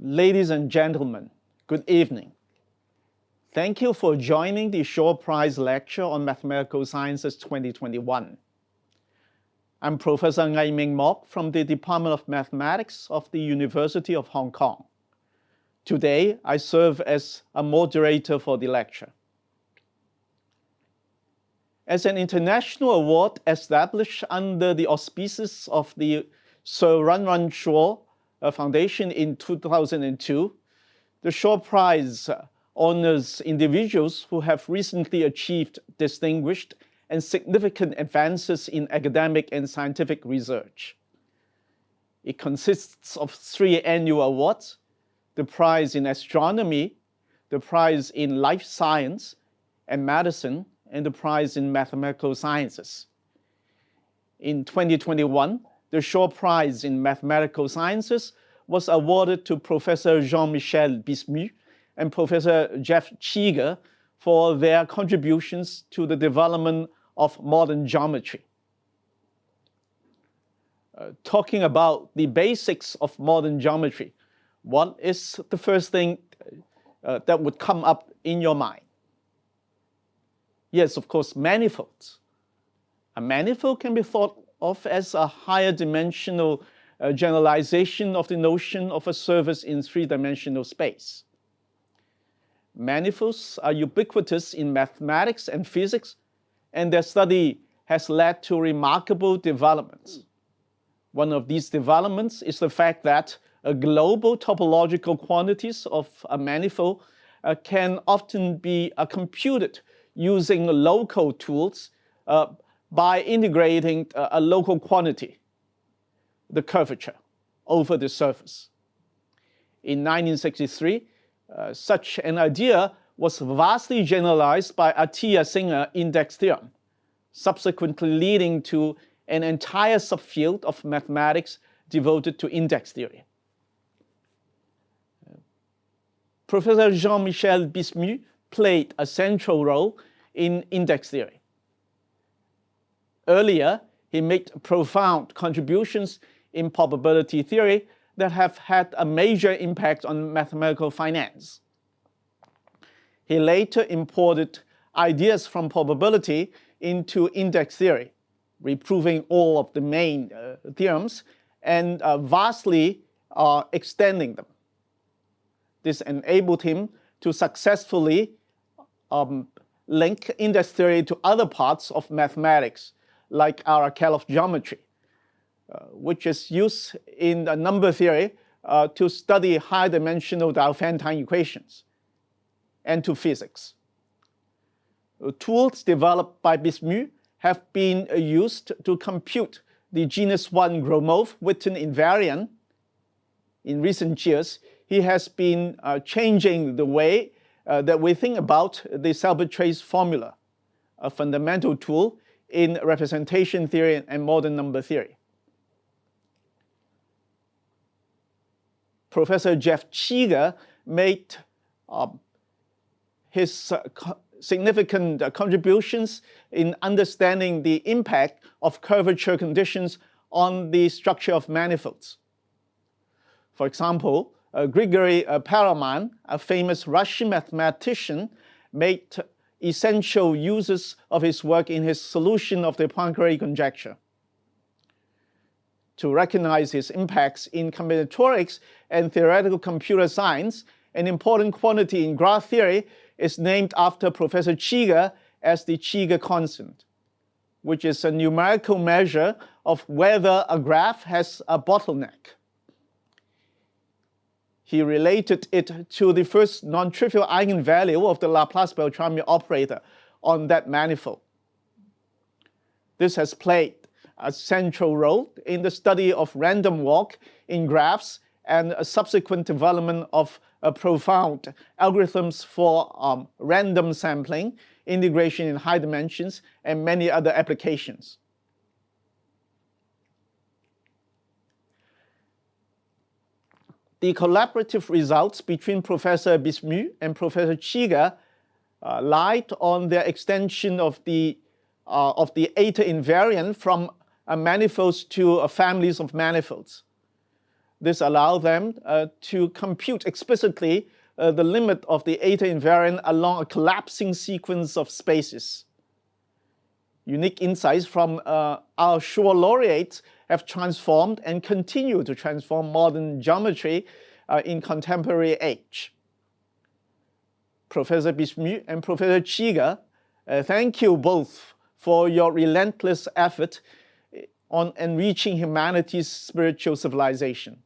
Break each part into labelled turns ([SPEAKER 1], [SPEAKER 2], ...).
[SPEAKER 1] Ladies and gentlemen, good evening. Thank you for joining the Shaw Prize Lecture on Mathematical Sciences 2021. I'm Professor Ngai Ming Mok from the Department of Mathematics of the University of Hong Kong. Today, I serve as a moderator for the lecture. As an international award established under the auspices of the Sir Run Shaw Foundation in 2002, the Shaw Prize honors individuals who have recently achieved distinguished and significant advances in academic and scientific research. It consists of 3 annual awards: the prize in astronomy, the prize in life science and medicine, and the prize in mathematical sciences. In 2021, the Shaw Prize in Mathematical Sciences was awarded to Professor Jean-Michel Bismu and Professor Jeff CHEEGER for their contributions to the development of modern geometry. Talking about the basics of modern geometry, what is the first thing that would come up in your mind? Yes, of course, manifolds. A manifold can be thought of as a higher dimensional generalization of the notion of a surface in 3-dimensional space. Manifolds are ubiquitous in mathematics and physics, and their study has led to remarkable developments. One of these developments is the fact that global topological quantities of a manifold can often be computed using local tools by integrating a local quantity, the curvature, over the surface. In 1963, such an idea was vastly generalized by Atiyah-Singer index theorem, subsequently leading to an entire subfield of mathematics devoted to index theory. Professor Jean-Michel Bismu played a central role in index theory. Earlier, he made profound contributions in probability theory that have had a major impact on mathematical finance. He later imported ideas from probability into index theory, reproving all of the main theorems and vastly extending them. This enabled him to successfully link index theory to other parts of mathematics, like Arakelov geometry, which is used in number theory to study high-dimensional Diophantine equations, and to physics. Tools developed by Bismu have been used to compute the genus 1 Gromov-Witten invariant. In recent years, he has been changing the way that we think about the Selbit-Trace formula, a fundamental tool in representation theory and modern number theory. Professor Jeff CHEEGER made his significant contributions in understanding the impact of curvature conditions on the structure of manifolds. For example, Grigory Perelman, a famous Russian mathematician, made essential uses of his work in his solution of the Poincare conjecture. To recognize his impacts in combinatorics and theoretical computer science, an important quantity in graph theory is named after Professor CHEEGER as the Chiga Constant, which is a numerical measure of whether a graph has a bottleneck. He related it to the first non-trivial eigenvalue of the Laplace-Beltrami operator on that manifold. This has played a central role in the study of random walk in graphs and a subsequent development of profound algorithms for random sampling, integration in high dimensions, and many other applications. The collaborative results between Professor Bismu and Professor CHEEGER light on their extension of the eta invariant from manifolds to families of manifolds. This allows them to compute explicitly the limit of the eta invariant along a collapsing sequence of spaces. Unique insights from our Shor laureates have transformed and continue to transform modern geometry in contemporary age. Professor Bismu and Professor CHEEGER, thank you both for your relentless effort on enriching humanity's spiritual civilization.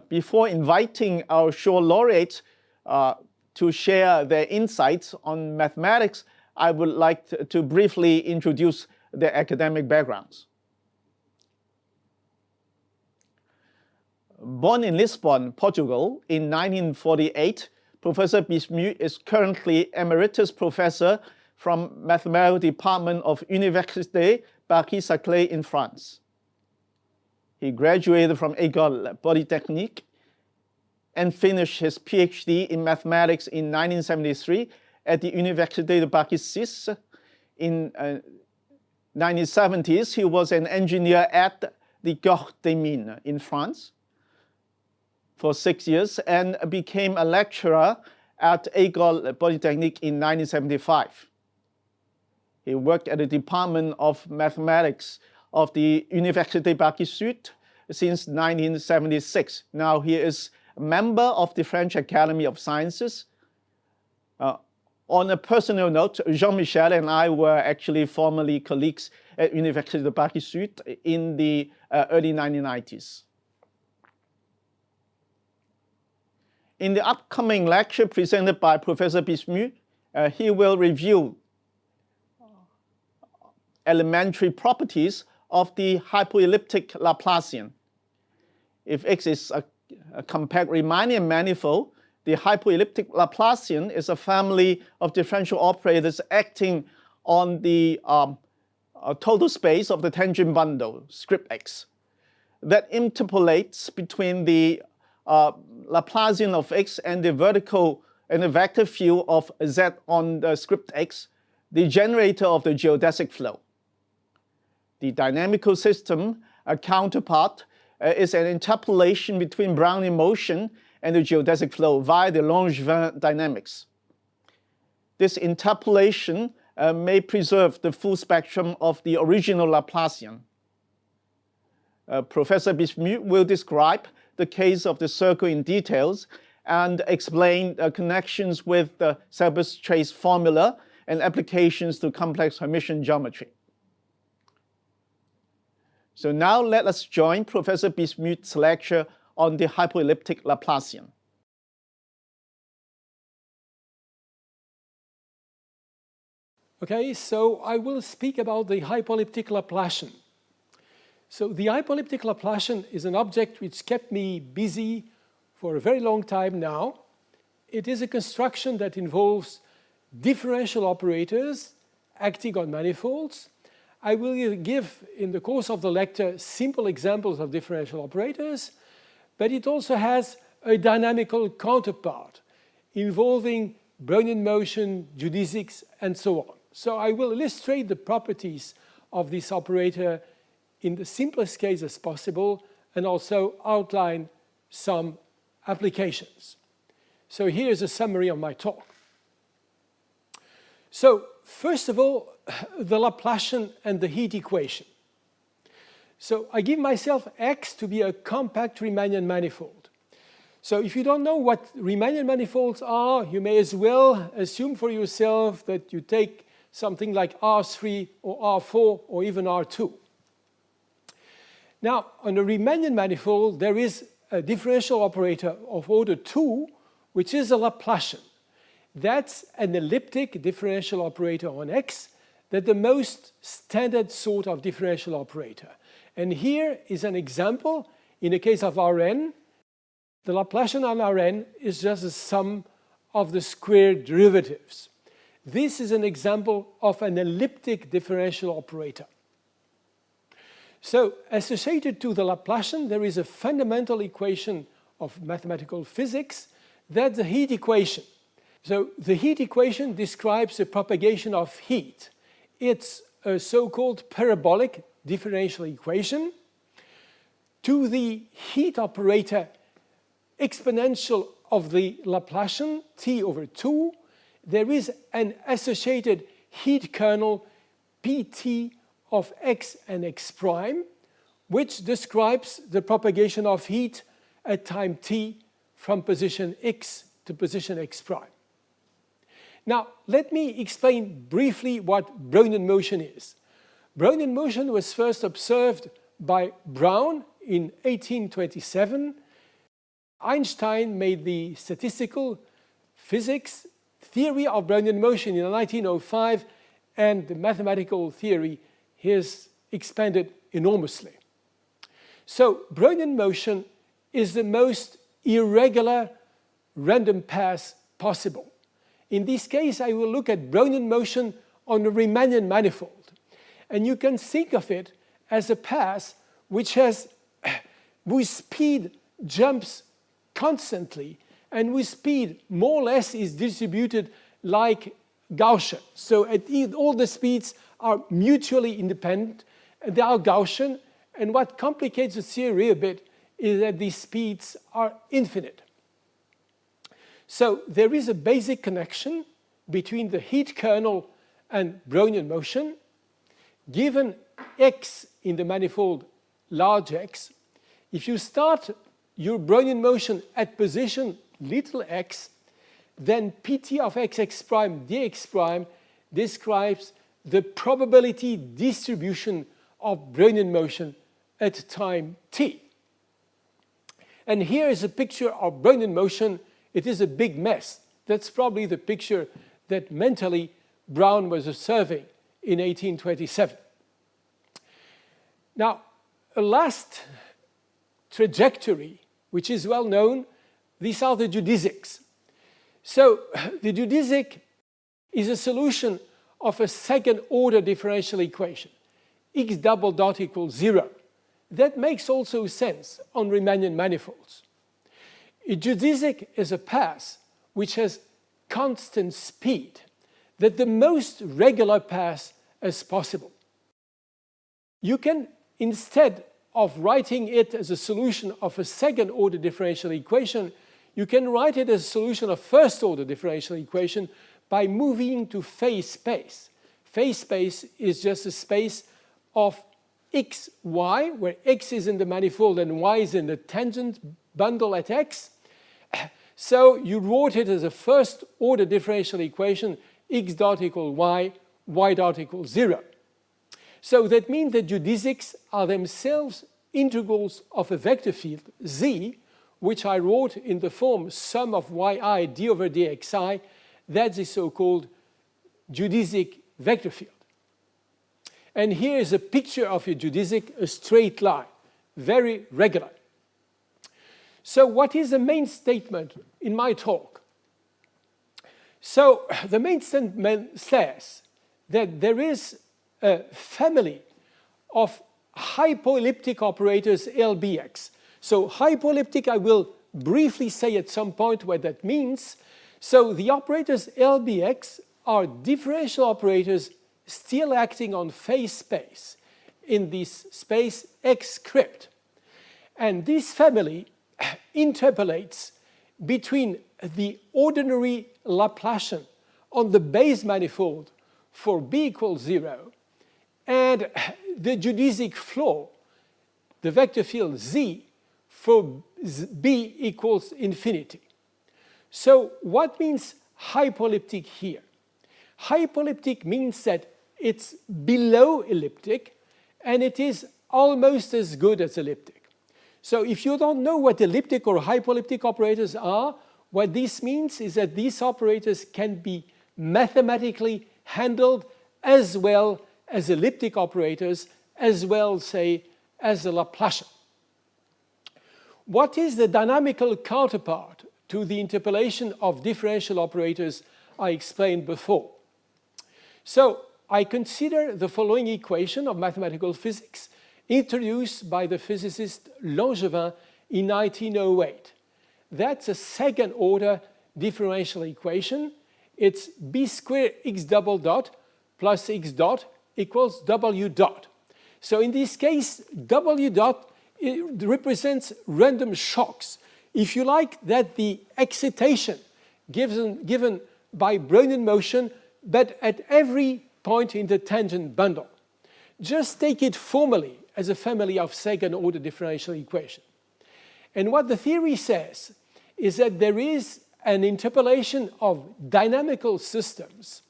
[SPEAKER 1] Before inviting our Shor laureates to share their insights on mathematics, I would like to briefly introduce their academic backgrounds. Born in Lisbon, Portugal in 1948, Professor Bismu is currently Emeritus Professor from Mathematical Department of Université Paris-Saclay in France. He graduated from École Polytechnique and finished his PhD in mathematics in 1973 at the Université de Paris 6. In 1970s, he was an engineer at the Corps des Mines in France for 6 years and became a lecturer at École Polytechnique in 1975. He worked at the Department of Mathematics of the Université Paris Sud since 1976. Now he is a member of the French Academy of Sciences. On a personal note, Jean-Michel and I were actually formerly colleagues at Université de Paris Sud in the early 1990s. In the upcoming lecture presented by Professor Bismu, he will review elementary properties of the hypoelliptic Laplacian. If X is a compact Riemannian manifold, the hypoelliptic Laplacian is a family of differential operators acting on the total space of the tangent bundle, script X, that interpolates between the Laplacian of X and the vertical and the vector field of Z on the script X, the generator of the geodesic flow. The dynamical system, a counterpart, is an interpolation between Brownian motion and the geodesic flow via the Langevin dynamics. This interpolation may preserve the full spectrum of the original Laplacian. Professor Bismu will describe the case of the circle in details and explain connections with the Selbst trace formula and applications to complex Hermitian geometry. So now let us join Professor Bismu's lecture on the hypoelliptic Laplacian.
[SPEAKER 2] Okay, so I will speak about the hypoelliptic Laplacian. So the hypoelliptic Laplacian is an object which kept me busy for a very long time now. It is a construction that involves differential operators acting on manifolds. I will give, in the course of the lecture, simple examples of differential operators, but it also has a dynamical counterpart involving Brownian motion, geodesics, and so on. So I will illustrate the properties of this operator in the simplest case as possible and also outline some applications. So here's a summary of my talk. So first of all, the Laplacian and the heat equation. So I give myself X to be a compact Riemannian manifold. So if you don't know what Riemannian manifolds are, you may as well assume for yourself that you take something like R3 or R4 or even R2. Now, on a Riemannian manifold, there is a differential operator of order 2, which is a Laplacian. That's an elliptic differential operator on X. That's the most standard sort of differential operator. And here is an example. In the case of Rn, the Laplacian on Rn is just the sum of the square derivatives. This is an example of an elliptic differential operator. So associated to the Laplacian, there is a fundamental equation of mathematical physics. That's the heat equation. So the heat equation describes the propagation of heat. It's a so-called parabolic differential equation to the heat operator exponential of the Laplacian T over 2, there is an associated heat kernel Pt of x and x prime, which describes the propagation of heat at time t from position x to position x prime. Now, let me explain briefly what Brownian motion is. Brownian motion was first observed by Brown in 1827. Einstein made the statistical physics theory of Brownian motion in 1905, and the mathematical theory has expanded enormously. So Brownian motion is the most irregular random path possible. In this case, I will look at Brownian motion on a Riemannian manifold. And you can think of it as a path which has, whose speed jumps constantly, and whose speed more or less is distributed like Gaussian. So all the speeds are mutually independent, and they are Gaussian, and what complicates the theory a bit is that these speeds are infinite. So there is a basic connection between the heat kernel and Brownian motion. Given x in the manifold large X, if you start your Brownian motion at position little x, then Pt of x prime dx prime describes the probability distribution of Brownian motion at time t. And here is a picture of Brownian motion. It is a big mess. That's probably the picture that mentally Brown was observing in 1827. Now, a last trajectory, which is well known, these are the geodesics. So the geodesic is a solution of a second order differential equation, x double dot equals 0. That makes also sense on Riemannian manifolds. A geodesic is a path which has constant speed, that the most regular path as possible. You can, instead of writing it as a solution of a second order differential equation, you can write it as a solution of first order differential equation by moving to phase space. Phase space is just a space of x, y, where x is in the manifold and y is in the tangent bundle at x. So you wrote it as a first order differential equation, x dot equals y dot equals 0. So that means that geodesics are themselves integrals of a vector field z, which I wrote in the form sum of yi d over dxi. That's the so-called geodesic vector field. And here is a picture of a geodesic, a straight line, very regular. So what is the main statement in my talk? So the main statement says that there is a family of hypoelliptic operators LBX. So hypoelliptic, I will briefly say at some point what that means. So the operators LBX are differential operators still acting on phase space in this space X script. And this family interpolates between the ordinary Laplacian on the base manifold for b equals 0 and the geodesic floor, the vector field z, for b equals infinity. So what means hypoelliptic here? Hypoelliptic means that it's below elliptic and it is almost as good as elliptic. So if you don't know what elliptic or hypoelliptic operators are, what this means is that these operators can be mathematically handled as well as elliptic operators, as well, say, as the Laplacian. What is the dynamical counterpart to the interpolation of differential operators I explained before? So I consider the following equation of mathematical physics introduced by the physicist Langevin in 1908. That's a second order differential equation. It's b squared x double dot plus x dot equals w dot. So in this case, W dot represents random shocks. If you like, that the excitation given by Brownian motion, but at every point in the tangent bundle. Just take it formally as a family of second-order differential equations. And what the theory says is that there is an interpolation of dynamical systems,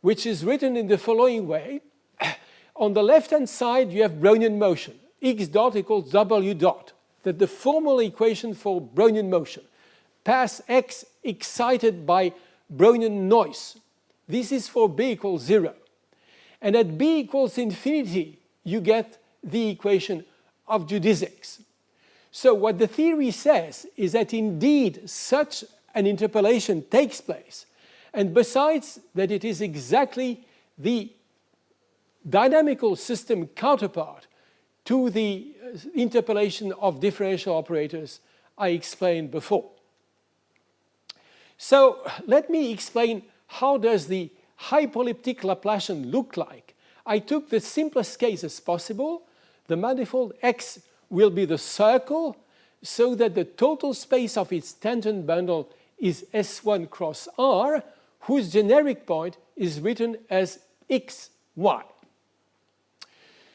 [SPEAKER 2] which is written in the following way. On the left-hand side, you have Brownian motion. X dot equals W dot. That's the formal equation for Brownian motion. Pass X excited by Brownian noise. This is for B equals 0. And at B equals infinity, you get the equation of geodesics. So what the theory says is that indeed such an interpolation takes place. And besides that, it is exactly the dynamical system counterpart to the interpolation of differential operators I explained before. So let me explain how does the hypoeptic Laplacian look like. I took the simplest case as possible. The manifold X will be the circle, so that the total space of its tangent bundle is S1 cross R, whose generic point is written as xy.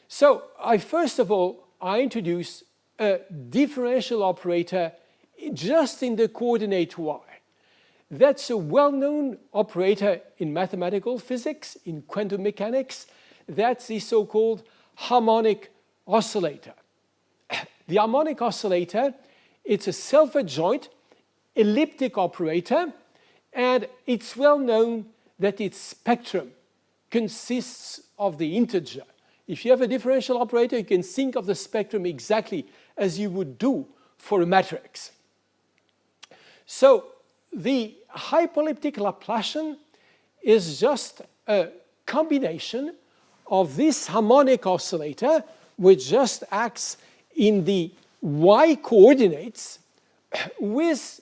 [SPEAKER 2] So first of all, I introduce a differential operator just in the coordinate y. That's a well-known operator in mathematical physics, in quantum mechanics. That's the so-called harmonic oscillator. The harmonic oscillator, it's a self-adjoint elliptic operator, and it's well known that its spectrum consists of the integer. If you have a differential operator, you can think of the spectrum exactly as you would do for a matrix. So the hypoeptic Laplacian is just a combination of this harmonic oscillator, which just acts in the y coordinates, with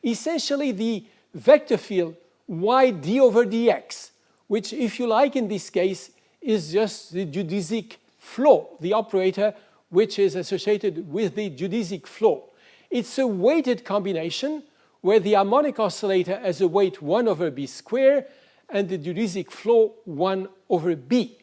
[SPEAKER 2] essentially the vector field y d over dx, which, if you like, in this case, is just the geodesic flow, the operator which is associated with the geodesic flow. It's a weighted combination where the harmonic oscillator has a weight 1 over b squared and the geodesic flow 1 over b.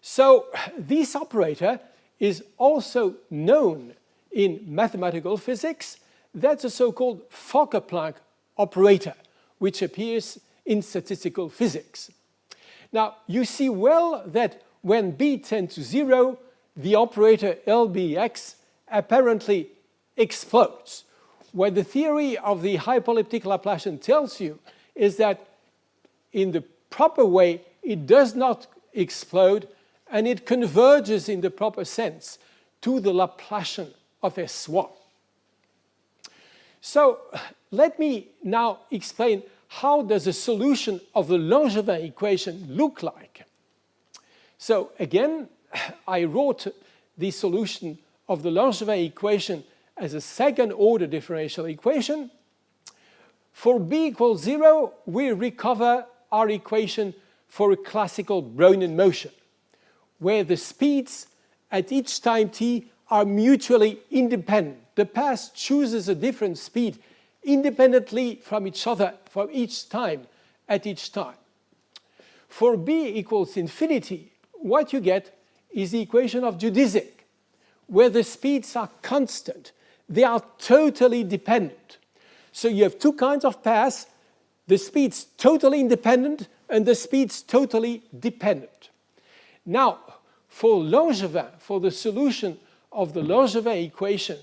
[SPEAKER 2] So this operator is also known in mathematical physics. That's a so-called Fokker-Planck operator, which appears in statistical physics. Now, you see well that when b tends to 0, the operator LBX apparently explodes. What the theory of the hypoeptic Laplacian tells you is that in the proper way, it does not explode, and it converges in the proper sense to the Laplacian of S1. So let me now explain how does a solution of the Langevin equation look like. So again, I wrote the solution of the Langevin equation as a second-order differential equation. For b equals 0, we recover our equation for a classical Brownian motion, where the speeds at each time t are mutually independent. The path chooses a different speed independently from each other for each time at each time. For b equals infinity, what you get is the equation of geodesic, where the speeds are constant. They are totally dependent. So you have two kinds of paths, the speeds totally independent and the speeds totally dependent. Now, for Langevin, for the solution of the Langevin equation,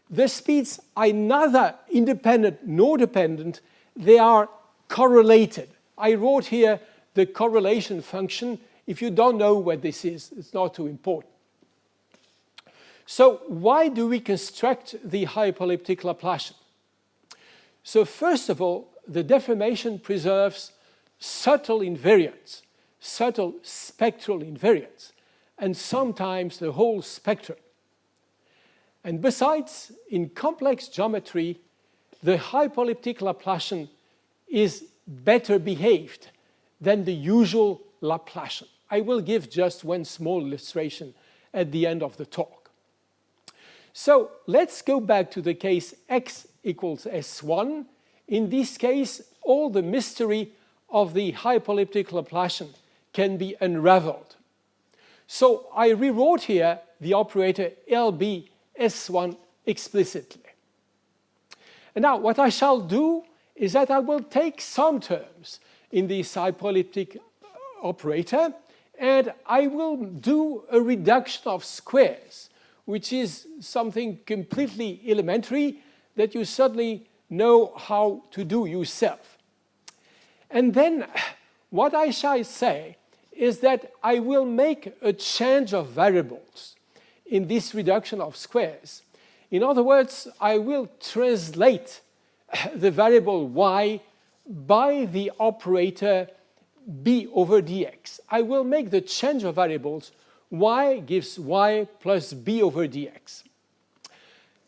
[SPEAKER 2] the speeds are neither independent nor dependent, they are correlated. I wrote here the correlation function. If you don't know what this is, it's not too important. So why do we construct the hypoeptic Laplacian? So first of all, the deformation preserves subtle invariance, subtle spectral invariance, and sometimes the whole spectrum. And besides, in complex geometry, the hypoeptic Laplacian is better behaved than the usual Laplacian. I will give just one small illustration at the end of the talk. So let's go back to the case x equals S1. In this case, all the mystery of the hypoeptic Laplacian can be unraveled. So I rewrote here the operator LB S1 explicitly. And now what I shall do is that I will take some terms in this hypoeptic operator and I will do a reduction of squares, which is something completely elementary that you certainly know how to do yourself. And then what I shall say is that I will make a change of variables in this reduction of squares. In other words, I will translate the variable y by the operator b over dx. I will make the change of variables y gives y plus b over dx.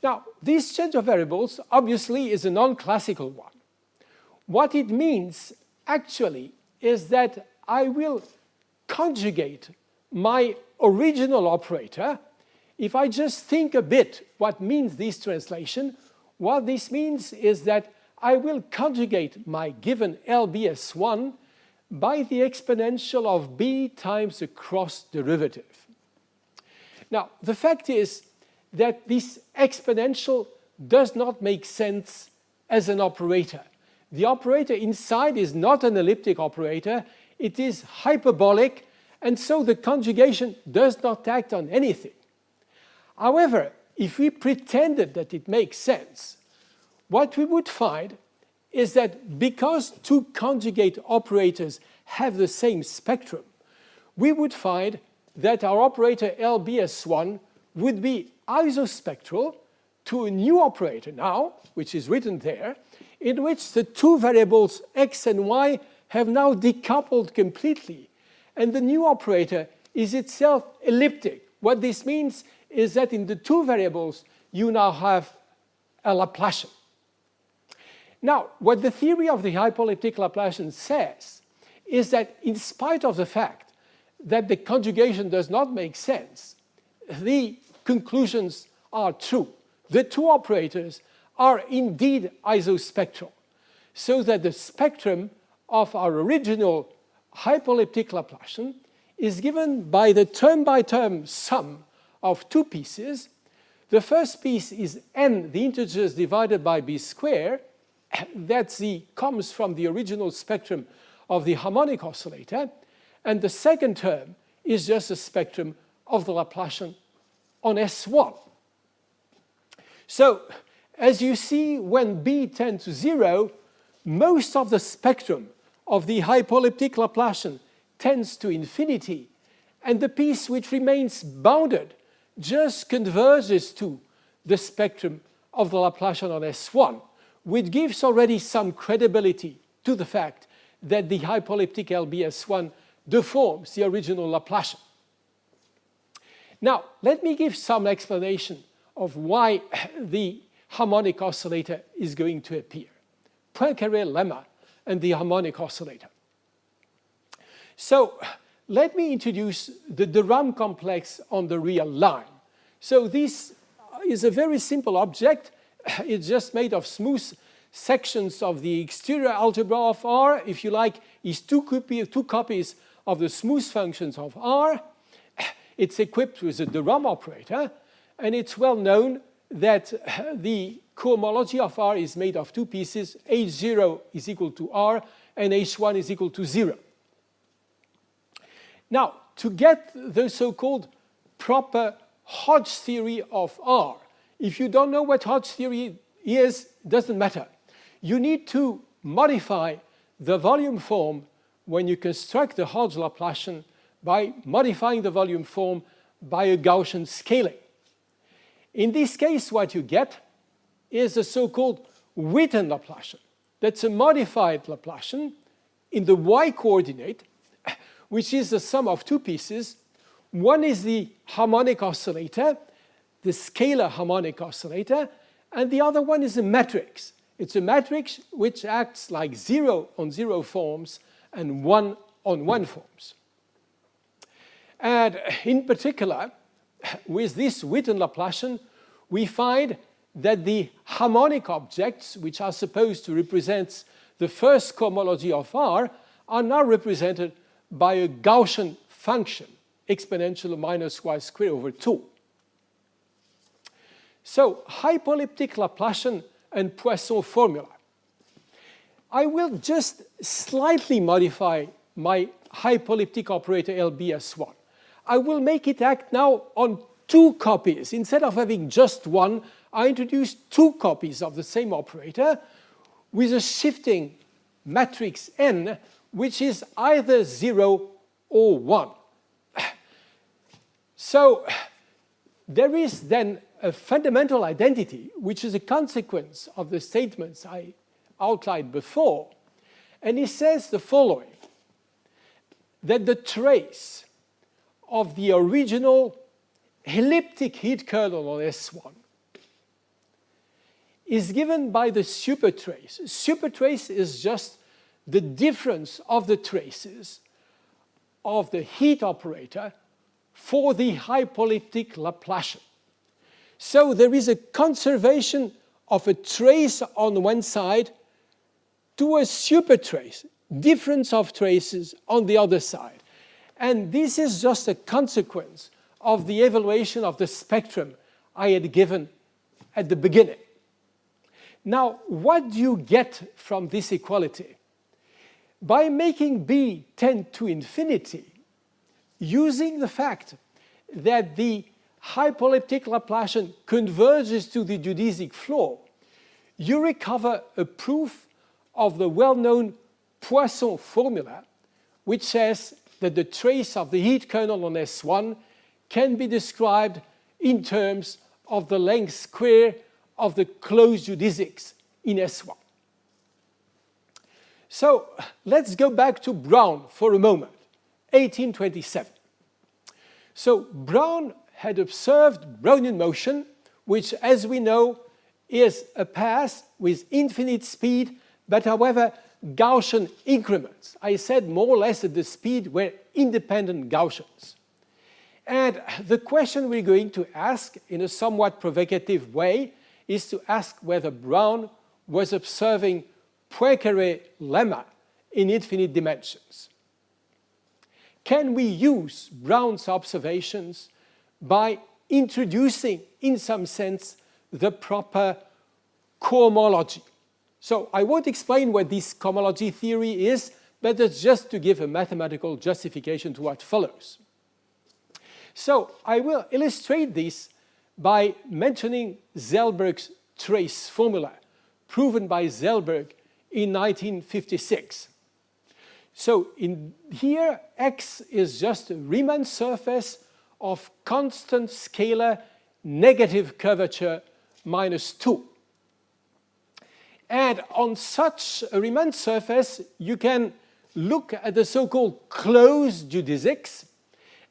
[SPEAKER 2] Now, this change of variables obviously is a non-classical one. What it means actually is that I will conjugate my original operator. If I just think a bit what means this translation, what this means is that I will conjugate my given LBS1 by the exponential of b times the cross derivative. Now, the fact is that this exponential does not make sense as an operator. The operator inside is not an elliptic operator, it is hyperbolic, and so the conjugation does not act on anything. However, if we pretended that it makes sense, what we would find is that because two conjugate operators have the same spectrum, we would find that our operator LBS1 would be isospectral to a new operator now, which is written there, in which the two variables x and y have now decoupled completely, and the new operator is itself elliptic. What this means is that in the two variables, you now have a Laplacian. Now, what the theory of the hypoeptic Laplacian says is that in spite of the fact that the conjugation does not make sense, the conclusions are true. The two operators are indeed isospectral, so that the spectrum of our original hypoeptic Laplacian is given by the term-by-term sum of two pieces. The first piece is n, the integers divided by b squared. That comes from the original spectrum of the harmonic oscillator. And the second term is just a spectrum of the Laplacian on S1. So, as you see, when b tends to 0, most of the spectrum of the hypoeptic Laplacian tends to infinity, and the piece which remains bounded just converges to the spectrum of the Laplacian on S1, which gives already some credibility to the fact that the hypoeptic LBS1 deforms the original Laplacian. Now, let me give some explanation of why the harmonic oscillator is going to appear. Poincaré lemma and the harmonic oscillator. So, let me introduce the de Rham complex on the real line. So this is a very simple object. It's just made of smooth sections of the exterior algebra of R. If you like, it's two copies of the smooth functions of R. It's equipped with a de Rham operator, and it's well known that the cohomology of R is made of two pieces. H0 is equal to R, and H1 is equal to 0. Now, to get the so-called proper Hodge theory of R, if you don't know what Hodge theory is, it doesn't matter. You need to modify the volume form when you construct the Hodge Laplacian by modifying the volume form by a Gaussian scaling. In this case, what you get is the so-called Witten Laplacian. That's a modified Laplacian in the y-coordinate, which is the sum of two pieces. One is the harmonic oscillator, the scalar harmonic oscillator, and the other one is a matrix. It's a matrix which acts like 0 on 0 forms and 1 on 1 forms. And in particular, with this Witten Laplacian, we find that the harmonic objects, which are supposed to represent the first cohomology of R, are now represented by a Gaussian function, exponential minus y squared over 2. So, Hypoeptic Laplacian and Poisson formula. I will just slightly modify my hypoleptic operator LBS1. I will make it act now on 2 copies. Instead of having just one, I introduce 2 copies of the same operator with a shifting matrix N, which is either 0 or 1. So there is then a fundamental identity, which is a consequence of the statements I outlined before. And it says the following, that the trace of the original elliptic heat kernel on S1 is given by the supertrace. Supertrace is just the difference of the traces of the heat operator for the hypoeptic Laplacian. So there is a conservation of a trace on one side to a supertrace, difference of traces on the other side. And this is just a consequence of the evaluation of the spectrum I had given at the beginning. Now, what do you get from this equality? By making B tend to infinity, using the fact that the hypoeptic Laplacian converges to the geodesic floor, you recover a proof of the well-known Poisson formula, which says that the trace of the heat kernel on S1 can be described in terms of the length square of the closed geodesics in S1. So let's go back to Brown for a moment, 1827. So Brown had observed Brownian motion, which, as we know, is a path with infinite speed, but however, Gaussian increments. I said more or less that the speed were independent Gaussians. And the question we're going to ask in a somewhat provocative way is to ask whether Brown was observing Poincaré lemma in infinite dimensions. Can we use Brown's observations by introducing, in some sense, the proper cohomology? So I won't explain what this cohomology theory is, but it's just to give a mathematical justification to what follows. So I will illustrate this by mentioning Selberg's trace formula, proven by Selberg in 1956. So in here, X is just a Riemann surface of constant scalar negative curvature minus 2. And on such a Riemann surface, you can look at the so-called closed geodesics,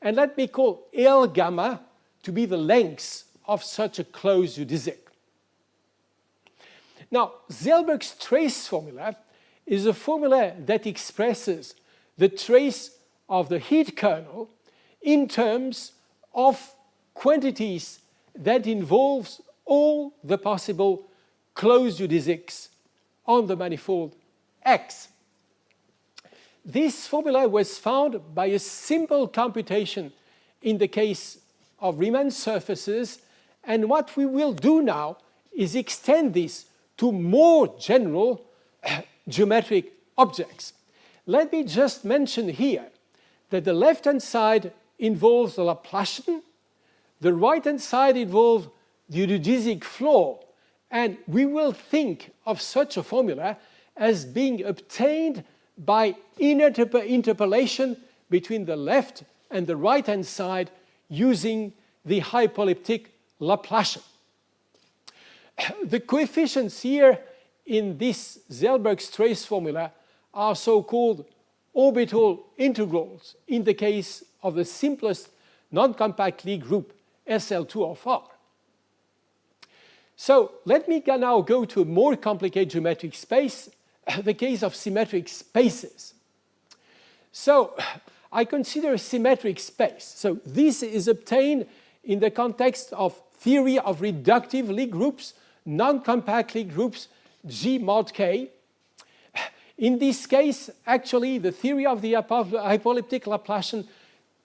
[SPEAKER 2] and let me call L gamma to be the length of such a closed geodesic. Now, Selberg's trace formula is a formula that expresses the trace of the heat kernel in terms of quantities that involves all the possible closed geodesics on the manifold X. This formula was found by a simple computation in the case of Riemann surfaces, and what we will do now is extend this to more general geometric objects. Let me just mention here that the left-hand side involves the Laplacian, the right-hand side involves the geodesic floor, and we will think of such a formula as being obtained by interpolation between the left and the right-hand side using the Hypoeptic Laplacian. The coefficients here in this Selberg's trace formula are so-called orbital integrals in the case of the simplest non-compact Lie group SL2 of R. So let me now go to a more complicated geometric space, the case of symmetric spaces. So I consider a symmetric space. So this is obtained in the context of theory of reductive Lie groups, non-compact Lie groups, G mod K. In this case, actually, the theory of the hypoleptic Laplacian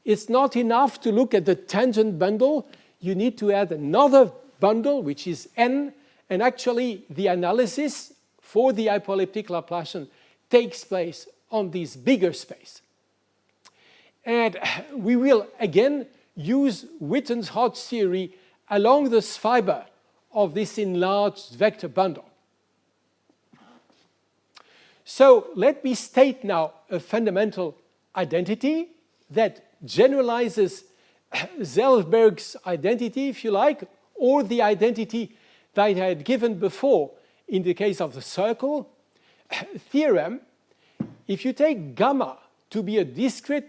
[SPEAKER 2] is not enough to look at the tangent bundle. You need to add another bundle, which is N, and actually the analysis for the hypoleptic Laplacian takes place on this bigger space. And we will again use Witten's Hodge theory along this fiber of this enlarged vector bundle. So let me state now a fundamental identity that generalizes Selberg's identity, if you like, or the identity that I had given before in the case of the circle theorem. If you take gamma to be a discrete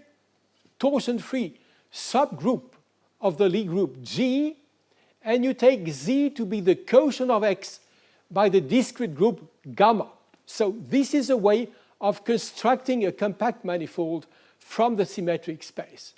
[SPEAKER 2] torsion-free subgroup of the Lie group G, and you take Z to be the quotient of X by the discrete group gamma. So this is a way of constructing a compact manifold from the symmetric space.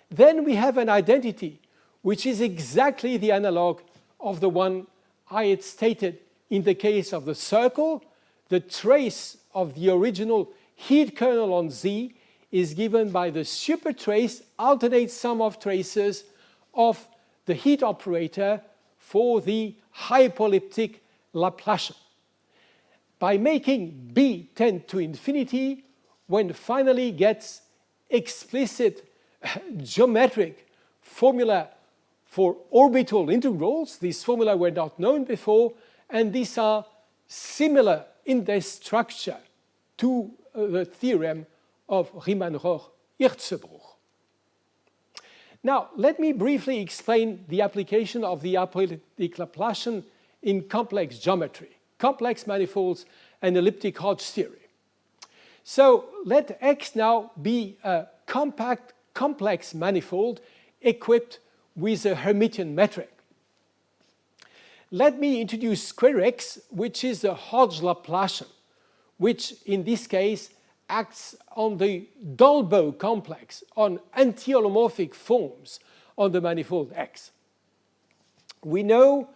[SPEAKER 2] Then we have an identity which is exactly the analog of the one I had stated in the case of the circle. The trace of the original heat kernel on Z is given by the supertrace alternate sum of traces of the heat operator for the hypoleptic Laplacian. By making B tend to infinity, one finally gets explicit geometric formula for orbital integrals. These formula were not known before, and these are similar in their structure to the theorem of Riemann-Roch-Hirzebruch. Now, let me briefly explain the application of the hypoeptic Laplacian in complex geometry, complex manifolds, and elliptic Hodge theory. So let X now be a compact complex manifold equipped with a Hermitian metric. Let me introduce square X, which is a Hodge Laplacian, which in this case acts on the Dolbeault complex, on anti-holomorphic forms on the manifold X. We know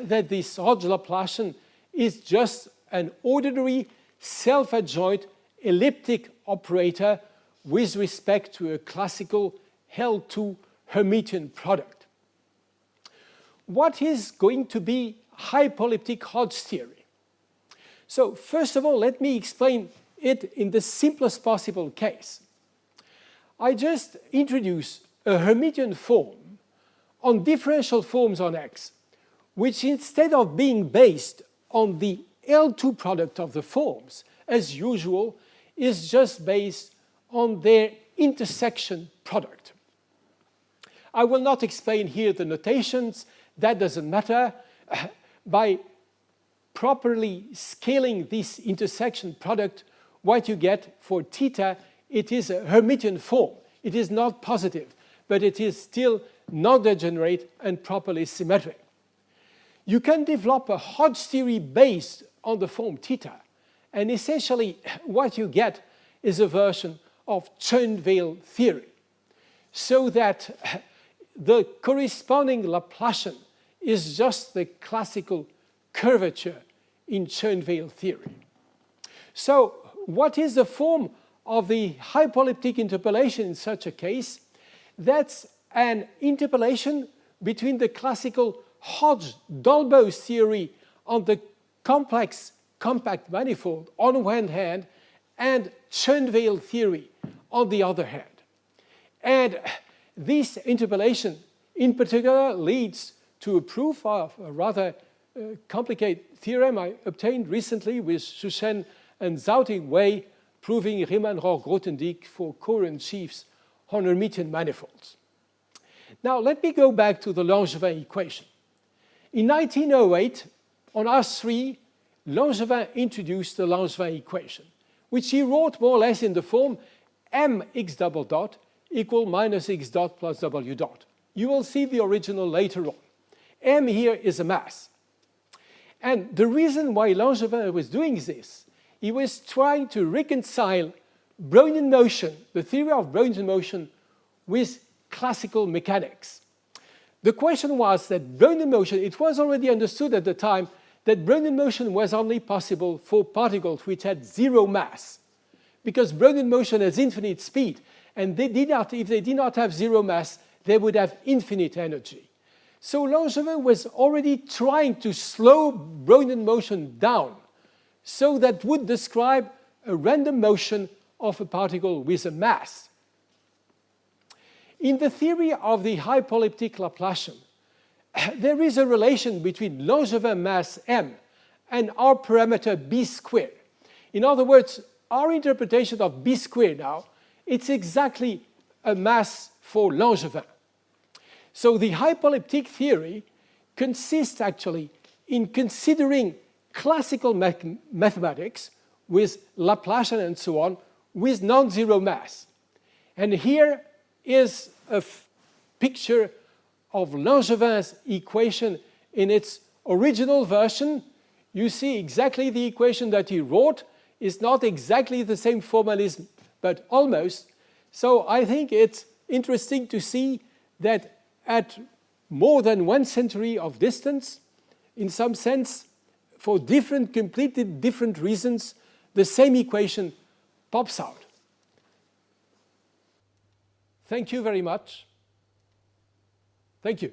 [SPEAKER 2] that this Hodge Laplacian is just an ordinary self-adjoint elliptic operator with respect to a classical L2 Hermitian product. What is going to be hypoleptic Hodge theory? So first of all, let me explain it in the simplest possible case. I just introduce a Hermitian form on differential forms on X, which instead of being based on the L2 product of the forms, as usual, is just based on their intersection product. I will not explain here the notations, that doesn't matter. By properly scaling this intersection product, what you get for theta, it is a Hermitian form. It is not positive, but it is still non-degenerate and properly symmetric. You can develop a Hodge theory based on the form theta, and essentially what you get is a version of Schoenweill theory, so that the corresponding Laplacian is just the classical curvature in Schoenweill theory. So what is the form of the hypoleptic interpolation in such a case? That's an interpolation between the classical Hodge-Dolbeault theory on the complex compact manifold on one hand and Schoenweill theory on the other hand. And this interpolation in particular leads to a proof of a rather complicated theorem I obtained recently with Schuchen and Zouting Wei, proving Riemann-Roch-Grothendieck for coherent sheaves on Hermitian manifolds. Now let me go back to the Langevin equation. In 1908, on R3, Langevin introduced the Langevin equation, which he wrote more or less in the form mx double dot equal minus x dot plus w dot. You will see the original later on. M here is a mass. And the reason why Langevin was doing this, he was trying to reconcile Brownian motion, the theory of Brownian motion with classical mechanics. The question was that Brownian motion, it was already understood at the time that Brownian motion was only possible for particles which had zero mass, because Brownian motion has infinite speed, and if they did not have zero mass, they would have infinite energy. So Langevin was already trying to slow Brownian motion down, so that would describe a random motion of a particle with a mass. In the theory of the Hypoeptic Laplacian, there is a relation between Langevin mass m and our parameter b squared. In other words, our interpretation of b squared now, it's exactly a mass for Langevin. So the hypoeptic theory consists actually in considering classical mathematics with Laplacian and so on with non-zero mass. And here is a picture of Langevin's equation in its original version. You see exactly the equation that he wrote. It's not exactly the same formalism, but almost. So I think it's interesting to see that at more than 1 century of distance, in some sense, for completely different reasons, the same equation pops out. Thank you very much. Thank you.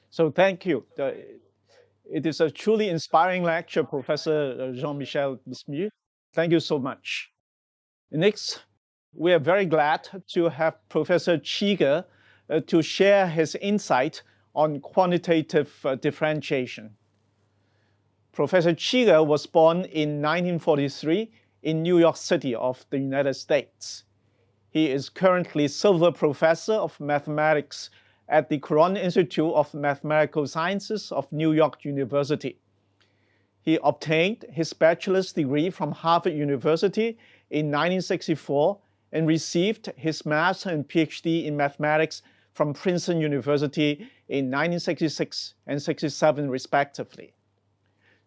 [SPEAKER 1] So thank you. It is a truly inspiring lecture, Professor Jean-Michel Bismu. Thank you so much. Next, we are very glad to have Professor CHEEGER to share his insight on quantitative differentiation. Professor CHEEGER was born in 1943 in New York City of the United States. He is currently Silver Professor of Mathematics at the Corona Institute of Mathematical Sciences of New York University. He obtained his bachelor's degree from Harvard University in 1964 and received his master and PhD in mathematics from Princeton University in 1966 and 67 respectively.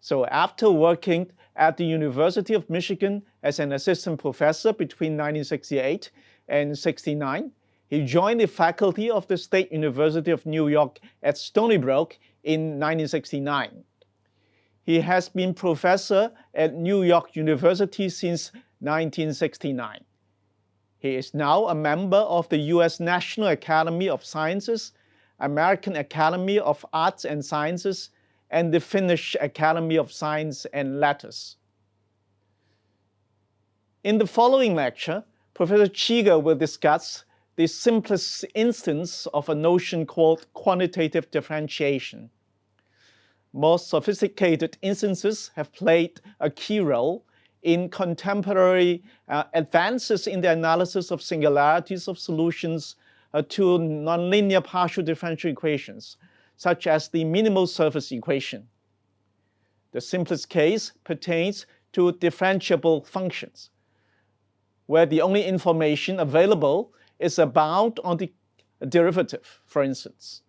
[SPEAKER 1] So after working at the University of Michigan as an assistant professor between 1968 and 69, he joined the faculty of the State University of New York at Stony Brook in 1969. He has been professor at New York University since 1969. He is now a member of the U.S. National Academy of Sciences, American Academy of Arts and Sciences, and the Finnish Academy of Science and Letters. In the following lecture, Professor CHEEGER will discuss the simplest instance of a notion called quantitative differentiation. More sophisticated instances have played a key role in contemporary advances in the analysis of singularities of solutions to nonlinear partial differential equations, such as the minimal surface equation. The simplest case pertains to differentiable functions, where the only information available is a bound on the derivative, for instance.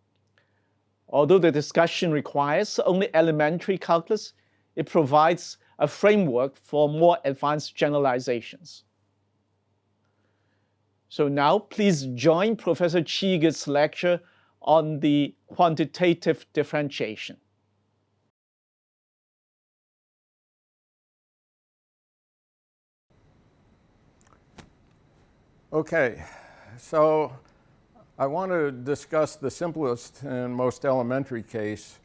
[SPEAKER 1] Although the discussion requires only elementary calculus, it provides a framework for more advanced generalizations. So now please join Professor CHEEGER's lecture on the quantitative differentiation.
[SPEAKER 3] Okay, so I want to discuss the simplest and most elementary case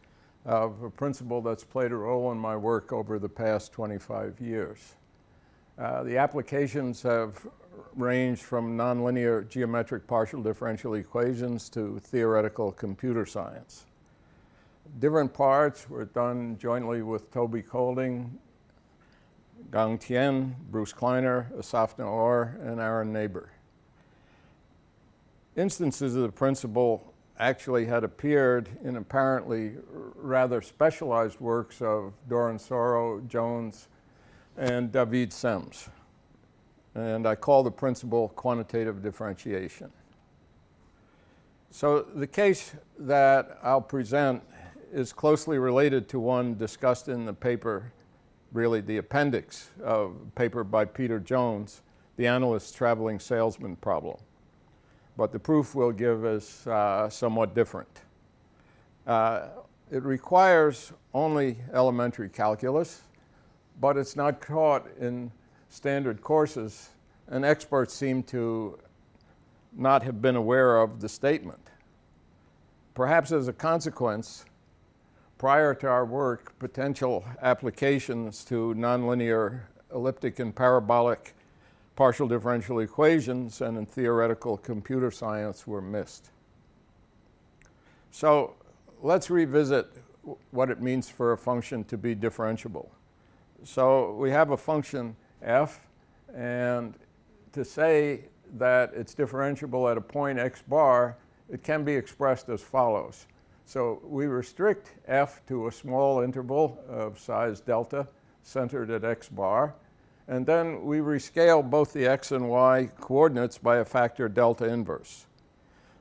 [SPEAKER 3] of a principle that's played a role in my work over the past 25 years. The applications have ranged from nonlinear geometric partial differential equations to theoretical computer science. Different parts were done jointly with Toby Colding, Gang Tien, Bruce Kleiner, Asaf Naor, and Aaron Neighbor. Instances of the principle actually had appeared in apparently rather specialized works of Doran Soro, Jones, and David Sems. And I call the principle quantitative differentiation. So the case that I'll present is closely related to one discussed in the paper, really the appendix of a paper by Peter Jones, the analyst's traveling salesman problem. But the proof we'll give is somewhat different. It requires only elementary calculus, but it's not taught in standard courses, and experts seem to not have been aware of the statement. Perhaps as a consequence, prior to our work, potential applications to nonlinear elliptic and parabolic partial differential equations and in theoretical computer science were missed. So let's revisit what it means for a function to be differentiable. So we have a function f, and to say that it's differentiable at a point x bar, it can be expressed as follows. So we restrict f to a small interval of size delta centered at x bar, and then we rescale both the x and y coordinates by a factor delta inverse.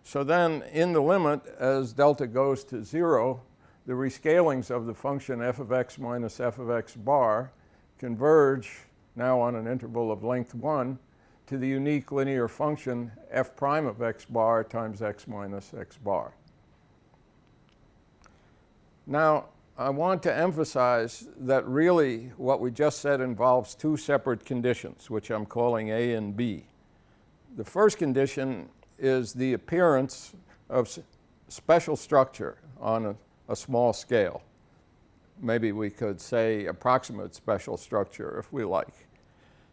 [SPEAKER 3] So then in the limit, as delta goes to 0, the rescalings of the function f of x minus f of x bar converge, now on an interval of length 1, to the unique linear function f prime of x bar times x minus x bar. Now, I want to emphasize that really what we just said involves two separate conditions, which I'm calling A and B. The first condition is the appearance of special structure on a small scale. Maybe we could say approximate special structure if we like.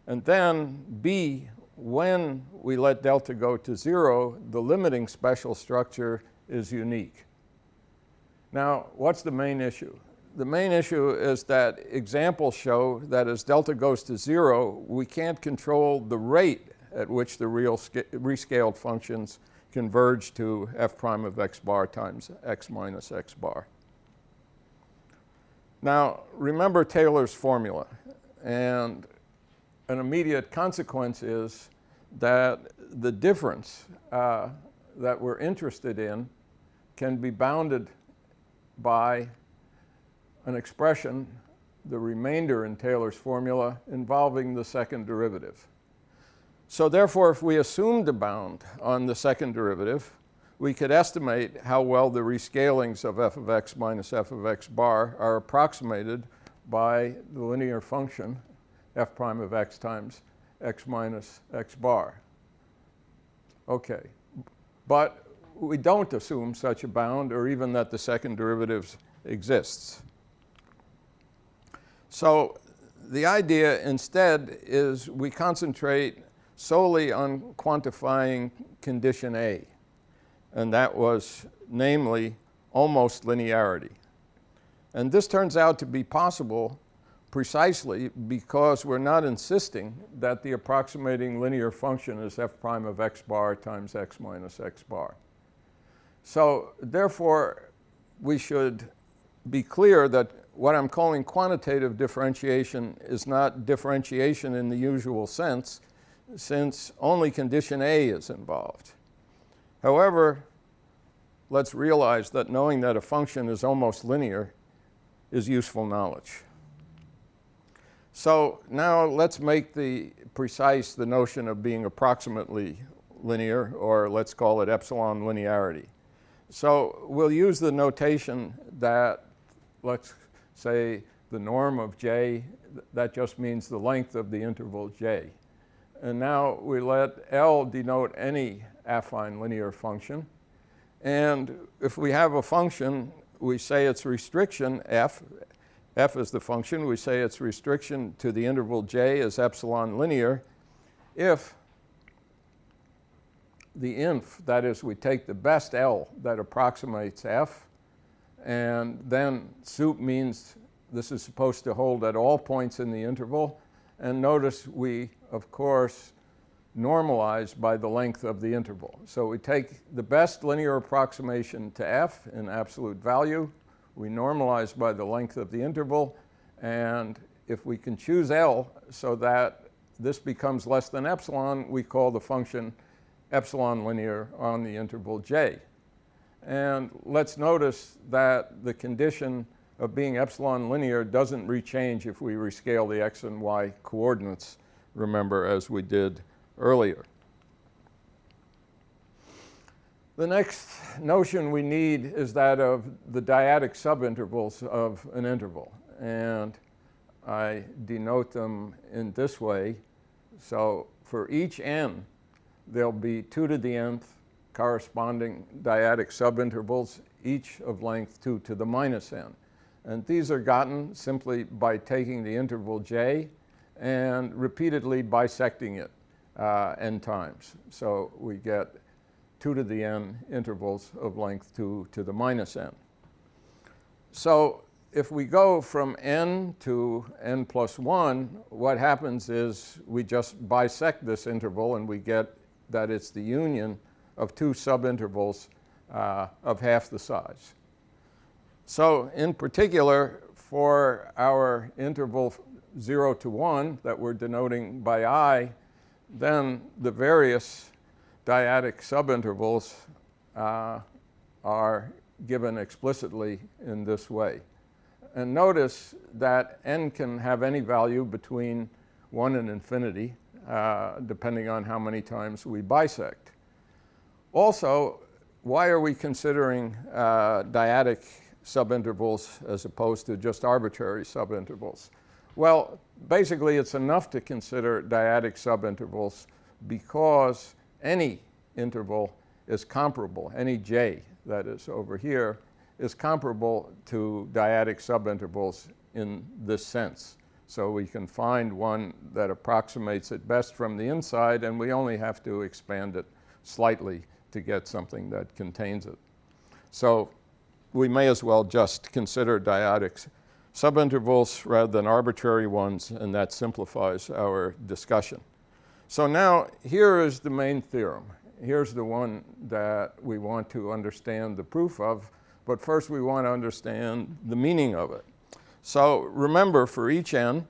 [SPEAKER 3] And then B, when we let delta go to 0, the limiting special structure is unique. Now, what's the main issue? The main issue is that examples show that as delta goes to 0, we can't control the rate at which the rescaled functions converge to f prime of x bar times x minus x bar. Now, remember Taylor's formula, and an immediate consequence is that the difference that we're interested in can be bounded by an expression, the remainder in Taylor's formula, involving the second derivative. So therefore, if we assumed a bound on the second derivative, we could estimate how well the rescalings of f of x minus f of x bar are approximated by the linear function f prime of x times x minus x bar. Okay, but we don't assume such a bound or even that the second derivative exists. So the idea instead is we concentrate solely on quantifying condition A, and that was namely almost linearity. And this turns out to be possible precisely because we're not insisting that the approximating linear function is f prime of x bar times x minus x bar. So therefore, we should be clear that what I'm calling quantitative differentiation is not differentiation in the usual sense, since only condition A is involved. However, let's realize that knowing that a function is almost linear is useful knowledge. So now let's make the notion of being approximately linear, or let's call it epsilon linearity. So we'll use the notation that, let's say, the norm of J, that just means the length of the interval J. And now we let L denote any affine linear function. And if we have a function, we say its restriction, F is the function, we say its restriction to the interval J is epsilon linear if the inf, that is, we take the best L that approximates F, and then sup means this is supposed to hold at all points in the interval. And notice we, of course, normalize by the length of the interval. So we take the best linear approximation to F in absolute value, we normalize by the length of the interval, and if we can choose L so that this becomes less than epsilon, we call the function epsilon linear on the interval J. And let's notice that the condition of being epsilon linear doesn't rechange if we rescale the x and y coordinates, remember, as we did earlier. The next notion we need is that of the dyadic subintervals of an interval. And I denote them in this way. So for each n, there'll be 2 to the nth corresponding dyadic subintervals, each of length 2 to the minus n. And these are gotten simply by taking the interval j and repeatedly bisecting it n times. So we get 2 to the n intervals of length 2 to the minus n. So if we go from n to n plus 1, what happens is we just bisect this interval and we get that it's the union of 2 subintervals of half the size. So in particular, for our interval 0 to 1 that we're denoting by I, then the various dyadic subintervals are given explicitly in this way. And notice that n can have any value between 1 and infinity, depending on how many times we bisect. Also, why are we considering dyadic subintervals as opposed to just arbitrary subintervals? Well, basically it's enough to consider dyadic subintervals because any interval is comparable, any j that is over here is comparable to dyadic subintervals in this sense. So we can find one that approximates it best from the inside, and we only have to expand it slightly to get something that contains it. So we may as well just consider dyadic subintervals rather than arbitrary ones, and that simplifies our discussion. So now here is the main theorem. Here's the one that we want to understand the proof of, but first we want to understand the meaning of it. So remember, for each n,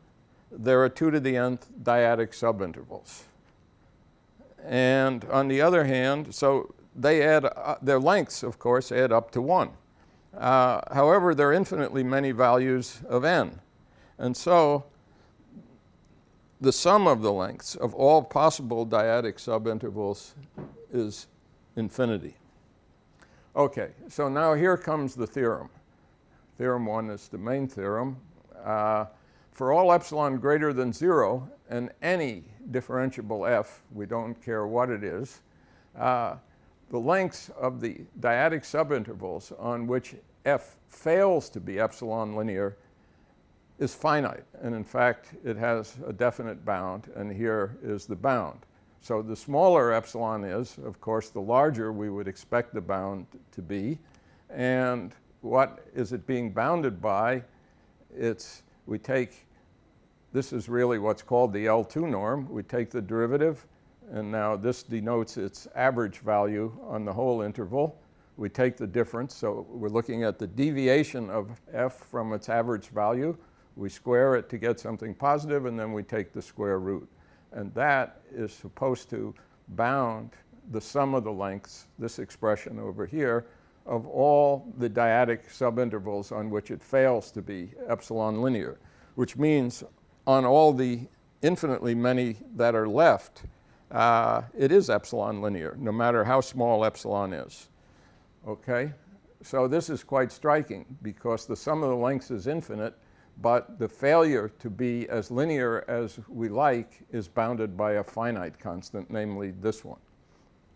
[SPEAKER 3] there are 2 to the nth dyadic subintervals. And on the other hand, so they add, their lengths, of course, add up to 1. However, there are infinitely many values of n. And so the sum of the lengths of all possible dyadic subintervals is infinity. Okay, so now here comes the theorem. Theorem 1 is the main theorem. For all epsilon greater than 0 and any differentiable f, we don't care what it is, the lengths of the dyadic subintervals on which f fails to be epsilon linear is finite. And in fact, it has a definite bound, and here is the bound. So the smaller epsilon is, of course, the larger we would expect the bound to be. And what is it being bounded by? We take, this is really what's called the L2 norm. We take the derivative, and now this denotes its average value on the whole interval. We take the difference, so we're looking at the deviation of f from its average value. We square it to get something positive, and then we take the square root. And that is supposed to bound the sum of the lengths, this expression over here, of all the dyadic subintervals on which it fails to be epsilon linear, which means on all the infinitely many that are left, it is epsilon linear, no matter how small epsilon is. Okay? So this is quite striking because the sum of the lengths is infinite, but the failure to be as linear as we like is bounded by a finite constant, namely this one.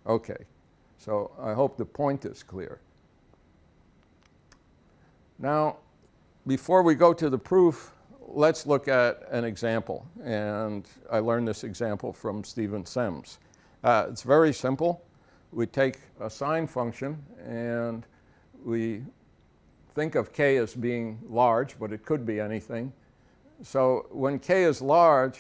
[SPEAKER 3] Okay, so I hope the point is clear. Now, before we go to the proof, let's look at an example. And I learned this example from Stephen Semmes. It's very simple. We take a sine function and we think of k as being large, but it could be anything. So when k is large,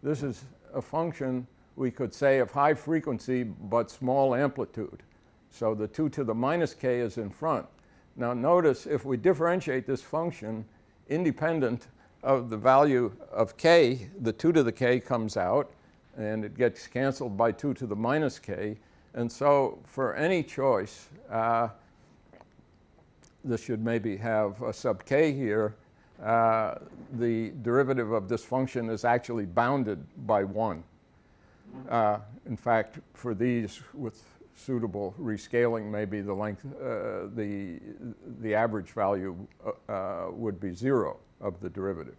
[SPEAKER 3] this is a function we could say of high frequency but small amplitude. So the 2 to the minus k is in front. Now notice if we differentiate this function independent of the value of k, the 2 to the k comes out and it gets canceled by 2 to the minus k. And so for any choice, this should maybe have a sub k here, the derivative of this function is actually bounded by 1. In fact, for these with suitable rescaling, maybe the length, the average value would be 0 of the derivative,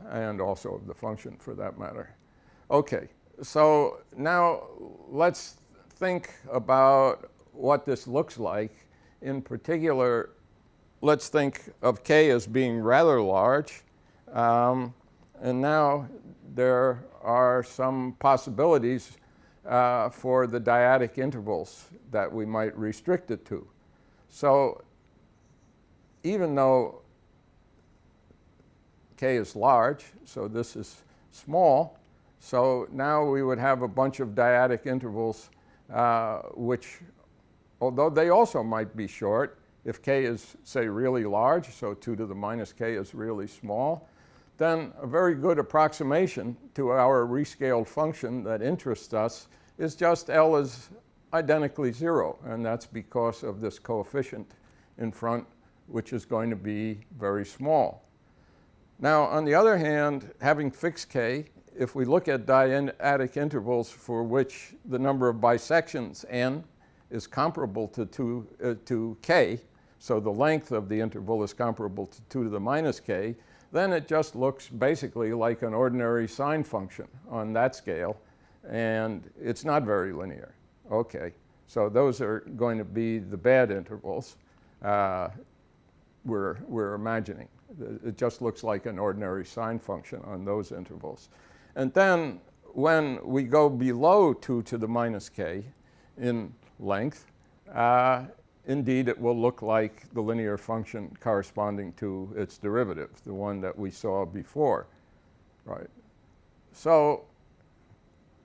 [SPEAKER 3] and also of the function for that matter. Okay, so now let's think about what this looks like. In particular, let's think of k as being rather large. And now there are some possibilities for the dyadic intervals that we might restrict it to. So even though k is large, so this is small, so now we would have a bunch of dyadic intervals which, although they also might be short, if k is, say, really large, so 2 to the minus k is really small, then a very good approximation to our rescaled function that interests us is just L is identically 0, and that's because of this coefficient in front, which is going to be very small. Now, on the other hand, having fixed k, if we look at dyadic intervals for which the number of bisections n is comparable to k, so the length of the interval is comparable to 2 to the minus k, then it just looks basically like an ordinary sine function on that scale, and it's not very linear. Okay, so those are going to be the bad intervals we're imagining. It just looks like an ordinary sine function on those intervals. And then when we go below 2 to the minus k in length, indeed it will look like the linear function corresponding to its derivative, the one that we saw before, right? So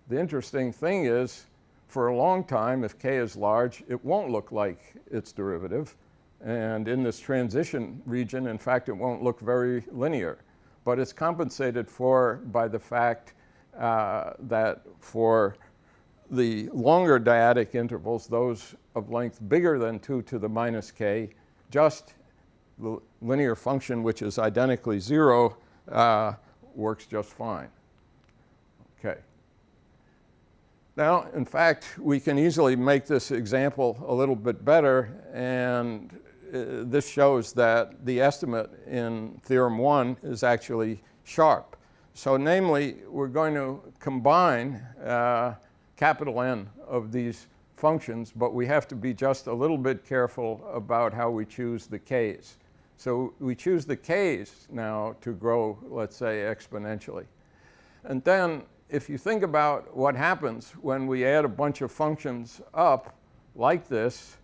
[SPEAKER 3] the interesting thing is, for a long time, if k is large, it won't look like its derivative. And in this transition region, in fact, it won't look very linear. But it's compensated for by the fact that for the longer dyadic intervals, those of length bigger than 2 to the minus k, just the linear function, which is identically 0, works just fine. Okay. Now, in fact, we can easily make this example a little bit better, and this shows that the estimate in Theorem 1 is actually sharp. So namely, we're going to combine capital N of these functions, but we have to be just a little bit careful about how we choose the k's. So we choose the k's now to grow, let's say, exponentially. And then if you think about what happens when we add a bunch of functions up like this,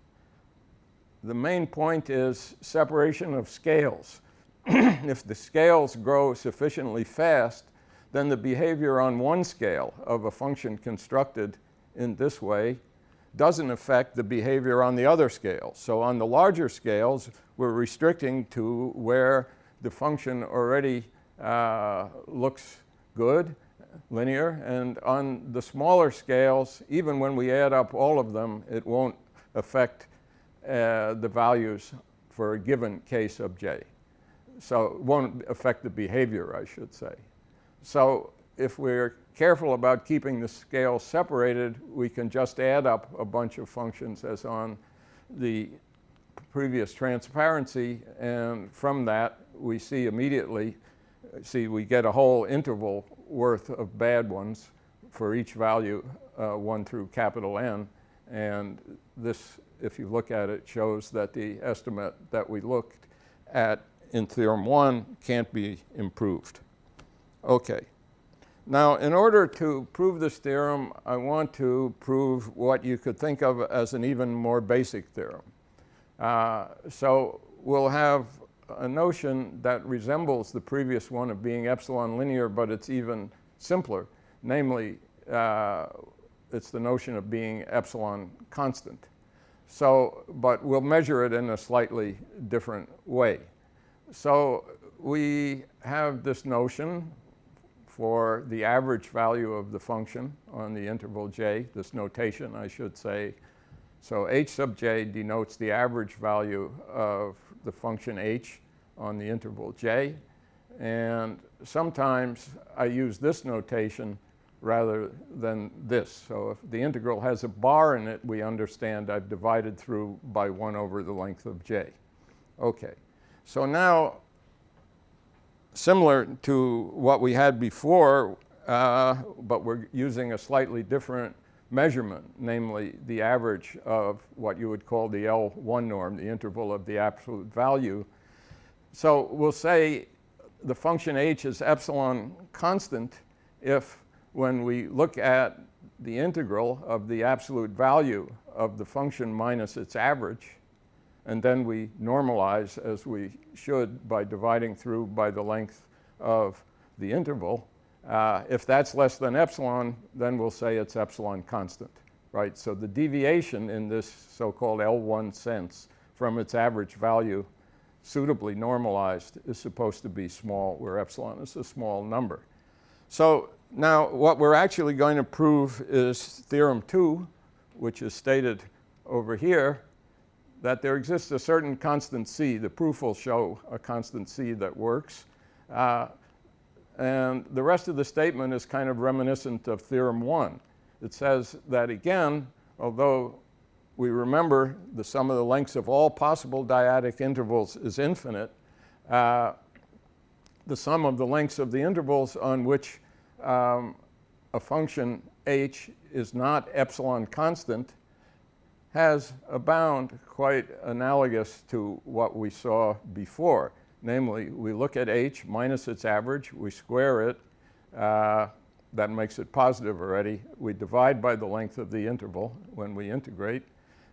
[SPEAKER 3] the main point is separation of scales. If the scales grow sufficiently fast, then the behavior on one scale of a function constructed in this way doesn't affect the behavior on the other scales. So on the larger scales, we're restricting to where the function already looks good, linear, and on the smaller scales, even when we add up all of them, it won't affect the values for a given k sub j. So it won't affect the behavior, I should say. So if we're careful about keeping the scales separated, we can just add up a bunch of functions as on the previous transparency, and from that we see immediately, we get a whole interval worth of bad ones for each value 1 through capital N, and this, if you look at it, shows that the estimate that we looked at in Theorem 1 can't be improved. Okay. Now, in order to prove this theorem, I want to prove what you could think of as an even more basic theorem. So we'll have a notion that resembles the previous one of being epsilon linear, but it's even simpler. Namely, it's the notion of being epsilon constant. So, but we'll measure it in a slightly different way. So we have this notion for the average value of the function on the interval j, this notation, I should say, So h sub j denotes the average value of the function h on the interval j. And sometimes I use this notation rather than this. So if the integral has a bar in it, we understand I've divided through by 1 over the length of j. Okay, so now similar to what we had before, but we're using a slightly different measurement, namely the average of what you would call the L1 norm, the interval of the absolute value. So we'll say the function h is epsilon constant if, when we look at the integral of the absolute value of the function minus its average, and then we normalize, as we should, by dividing through by the length of the interval. If that's less than epsilon, then we'll say it's epsilon constant, right? So the deviation in this so-called L1 sense from its average value, suitably normalized, is supposed to be small, where epsilon is a small number. So now what we're actually going to prove is Theorem 2, which is stated over here, that there exists a certain constant c. The proof will show a constant c that works. And the rest of the statement is kind of reminiscent of Theorem 1. It says that, again, although we remember the sum of the lengths of all possible dyadic intervals is infinite, the sum of the lengths of the intervals on which a function h is not epsilon constant has a bound quite analogous to what we saw before. Namely, we look at h minus its average, we square it, that makes it positive already. We divide by the length of the interval when we integrate,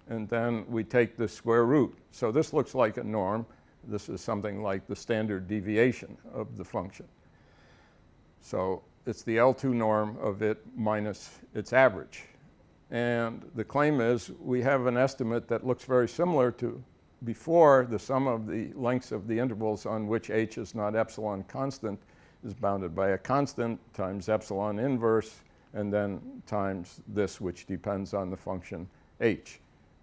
[SPEAKER 3] and then we take the square root. So this looks like a norm. This is something like the standard deviation of the function. So it's the L2 norm of it minus its average. And the claim is we have an estimate that looks very similar to before. The sum of the lengths of the intervals on which h is not epsilon constant is bounded by a constant times epsilon inverse, and then times this, which depends on the function h.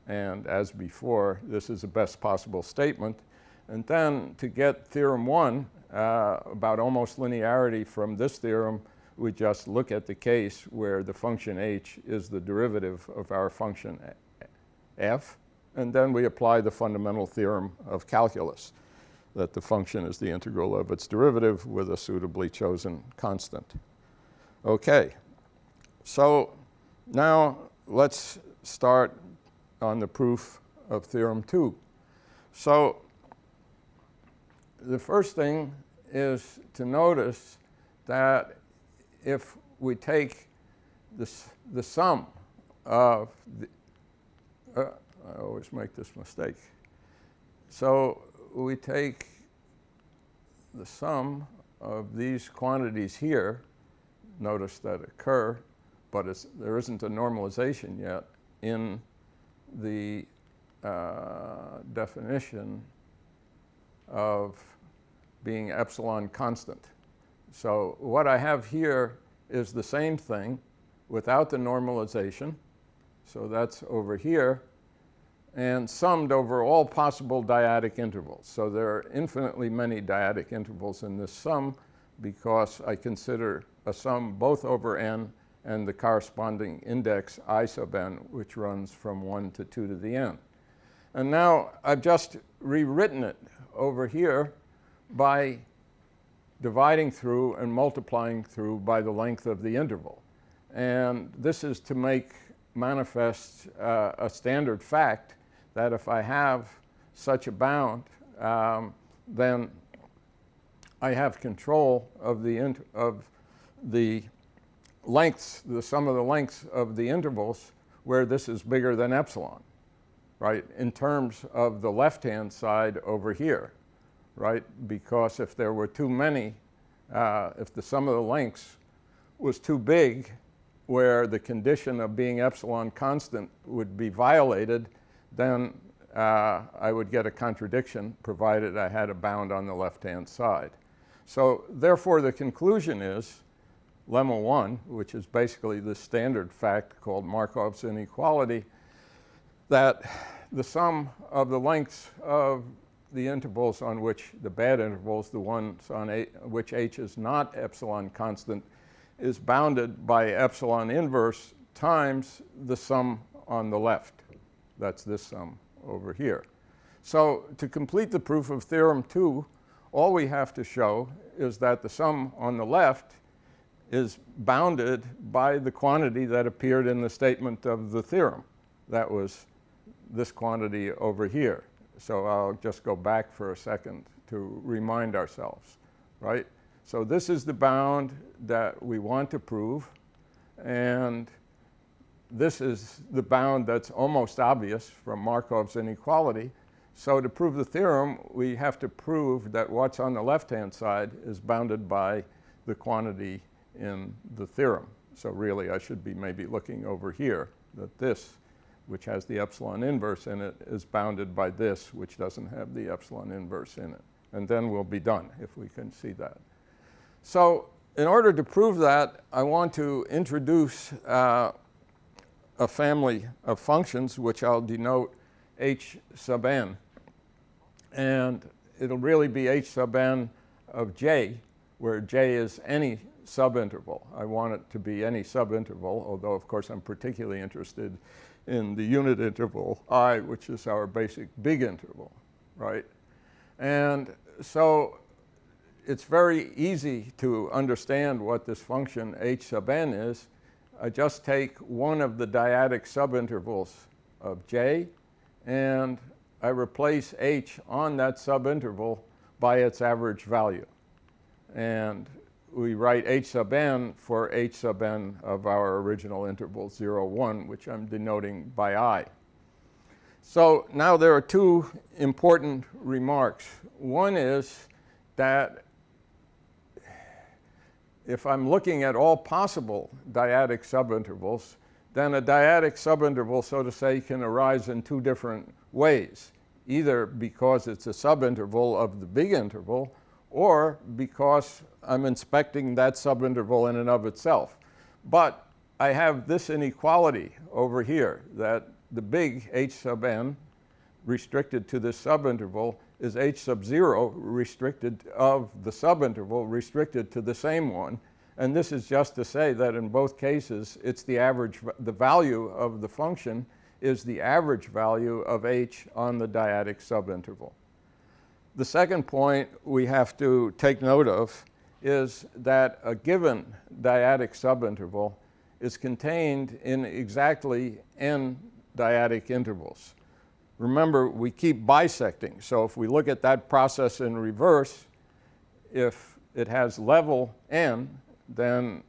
[SPEAKER 3] And as before, this is the best possible statement. And then to get Theorem 1 about almost linearity from this theorem, we just look at the case where the function h is the derivative of our function f, and then we apply the fundamental theorem of calculus, that the function is the integral of its derivative with a suitably chosen constant. Okay, so now let's start on the proof of Theorem 2. So the first thing is to notice that if we take the sum of the, I always make this mistake. So we take the sum of these quantities here, notice that occur, but there isn't a normalization yet in the definition of being epsilon constant. So what I have here is the same thing without the normalization. So that's over here, and summed over all possible dyadic intervals. So there are infinitely many dyadic intervals in this sum because I consider a sum both over n and the corresponding index I sub n, which runs from 1 to 2 to the n. And now I've just rewritten it over here by dividing through and multiplying through by the length of the interval. And this is to make manifest a standard fact that if I have such a bound, then I have control of the lengths, the sum of the lengths of the intervals where this is bigger than epsilon, right, in terms of the left-hand side over here, right? Because if there were too many, if the sum of the lengths was too big, where the condition of being epsilon constant would be violated, then I would get a contradiction provided I had a bound on the left-hand side. So therefore, the conclusion is lemma 1, which is basically the standard fact called Markov's inequality, that the sum of the lengths of the intervals on which the bad intervals, the ones on which h is not epsilon constant, is bounded by epsilon inverse times the sum on the left. That's this sum over here. So to complete the proof of Theorem 2, all we have to show is that the sum on the left is bounded by the quantity that appeared in the statement of the theorem. That was this quantity over here. So I'll just go back for a second to remind ourselves, right? So this is the bound that we want to prove, and this is the bound that's almost obvious from Markov's inequality. So to prove the theorem, we have to prove that what's on the left-hand side is bounded by the quantity in the theorem. So really, I should be maybe looking over here, that this, which has the epsilon inverse in it, is bounded by this, which doesn't have the epsilon inverse in it. And then we'll be done, if we can see that. So in order to prove that, I want to introduce a family of functions, which I'll denote h sub n. And it'll really be h sub n of j, where j is any subinterval. I want it to be any subinterval, although of course I'm particularly interested in the unit interval I, which is our basic big interval, right? And so it's very easy to understand what this function h sub n is. I just take one of the dyadic subintervals of j, and I replace h on that subinterval by its average value. And we write h sub n for h sub n of our original interval 0, 1, which I'm denoting by I. So now there are two important remarks. One is that if I'm looking at all possible dyadic subintervals, then a dyadic subinterval, so to say, can arise in two different ways, either because it's a subinterval of the big interval, or because I'm inspecting that subinterval in and of itself. But I have this inequality over here, that the big h sub n restricted to this subinterval is h sub 0 restricted of the subinterval restricted to the same one. And this is just to say that in both cases, it's the average, the value of the function is the average value of h on the dyadic subinterval. The second point we have to take note of is that a given dyadic subinterval is contained in exactly n dyadic intervals. Remember, we keep bisecting. So if we look at that process in reverse, if it has level n, then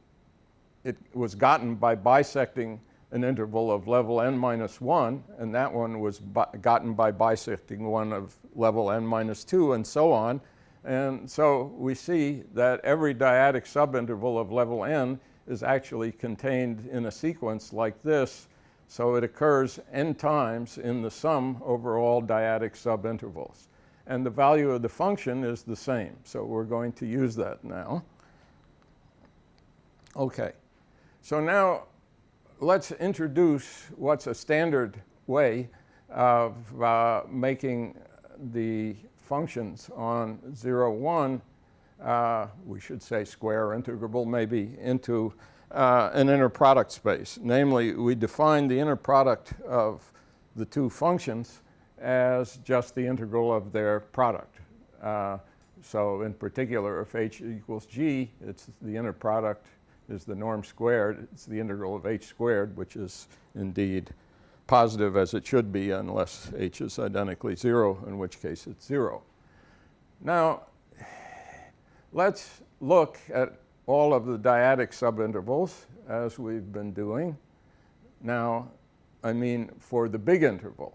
[SPEAKER 3] it was gotten by bisecting an interval of level n minus 1, and that one was gotten by bisecting one of level n minus 2, and so on. And so we see that every dyadic subinterval of level n is actually contained in a sequence like this. So it occurs n times in the sum over all dyadic subintervals. And the value of the function is the same. So we're going to use that now. Okay. So now let's introduce what's a standard way of making the functions on 0, 1, we should say square integrable maybe, into an inner product space. Namely, we define the inner product of the two functions as just the integral of their product. So in particular, if h equals g, it's the inner product is the norm squared. It's the integral of h squared, which is indeed positive as it should be unless h is identically 0, in which case it's 0. Now, let's look at all of the dyadic subintervals as we've been doing. Now, I mean for the big interval.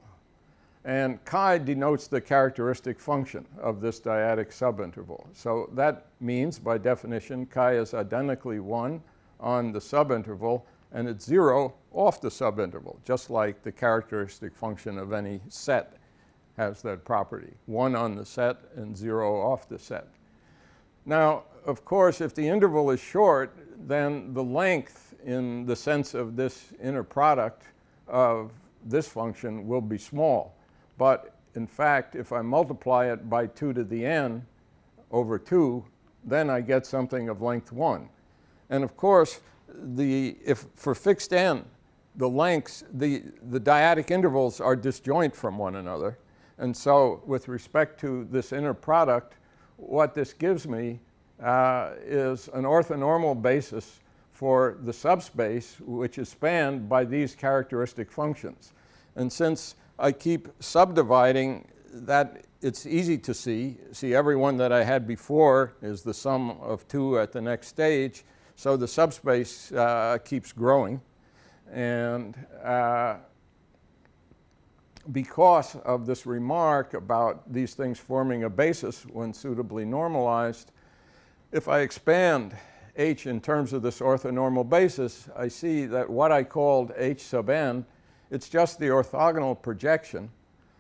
[SPEAKER 3] And chi denotes the characteristic function of this dyadic subinterval. So that means, by definition, chi is identically 1 on the subinterval, and it's 0 off the subinterval, just like the characteristic function of any set has that property. 1 on the set and 0 off the set. Now, of course, if the interval is short, then the length in the sense of this inner product of this function will be small. But in fact, if I multiply it by 2 to the n over 2, then I get something of length 1. And of course, if for fixed n, the lengths, the dyadic intervals are disjoint from one another. And so with respect to this inner product, what this gives me is an orthonormal basis for the subspace, which is spanned by these characteristic functions. And since I keep subdividing, that it's easy to see every one that I had before is the sum of 2 at the next stage. So the subspace keeps growing. And because of this remark about these things forming a basis when suitably normalized, if I expand H in terms of this orthonormal basis, I see that what I called H sub n, it's just the orthogonal projection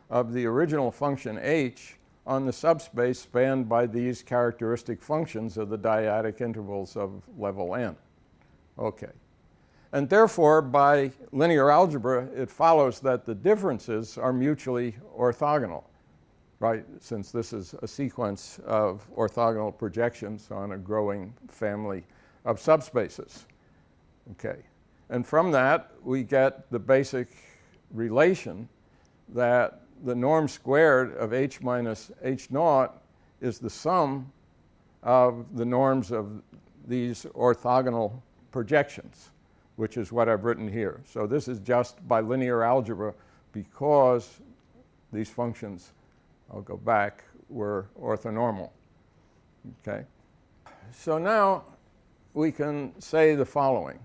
[SPEAKER 3] of the original function H on the subspace spanned by these characteristic functions of the dyadic intervals of level n. Okay. And therefore, by linear algebra, it follows that the differences are mutually orthogonal, right? Since this is a sequence of orthogonal projections on a growing family of subspaces. Okay. And from that, we get the basic relation that the norm squared of H minus H naught is the sum of the norms of these orthogonal projections, which is what I've written here. So this is just by linear algebra because these functions, I'll go back, were orthonormal. Okay. So now we can say the following.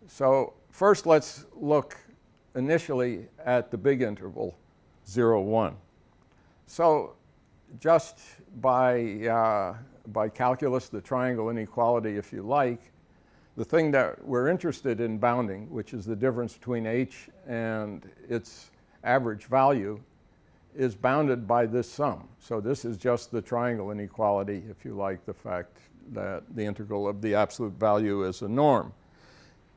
[SPEAKER 3] So first let's look initially at the big interval 0, 1. So just by calculus, the triangle inequality, if you like, the thing that we're interested in bounding, which is the difference between H and its average value, is bounded by this sum. So this is just the triangle inequality, if you like, the fact that the integral of the absolute value is a norm.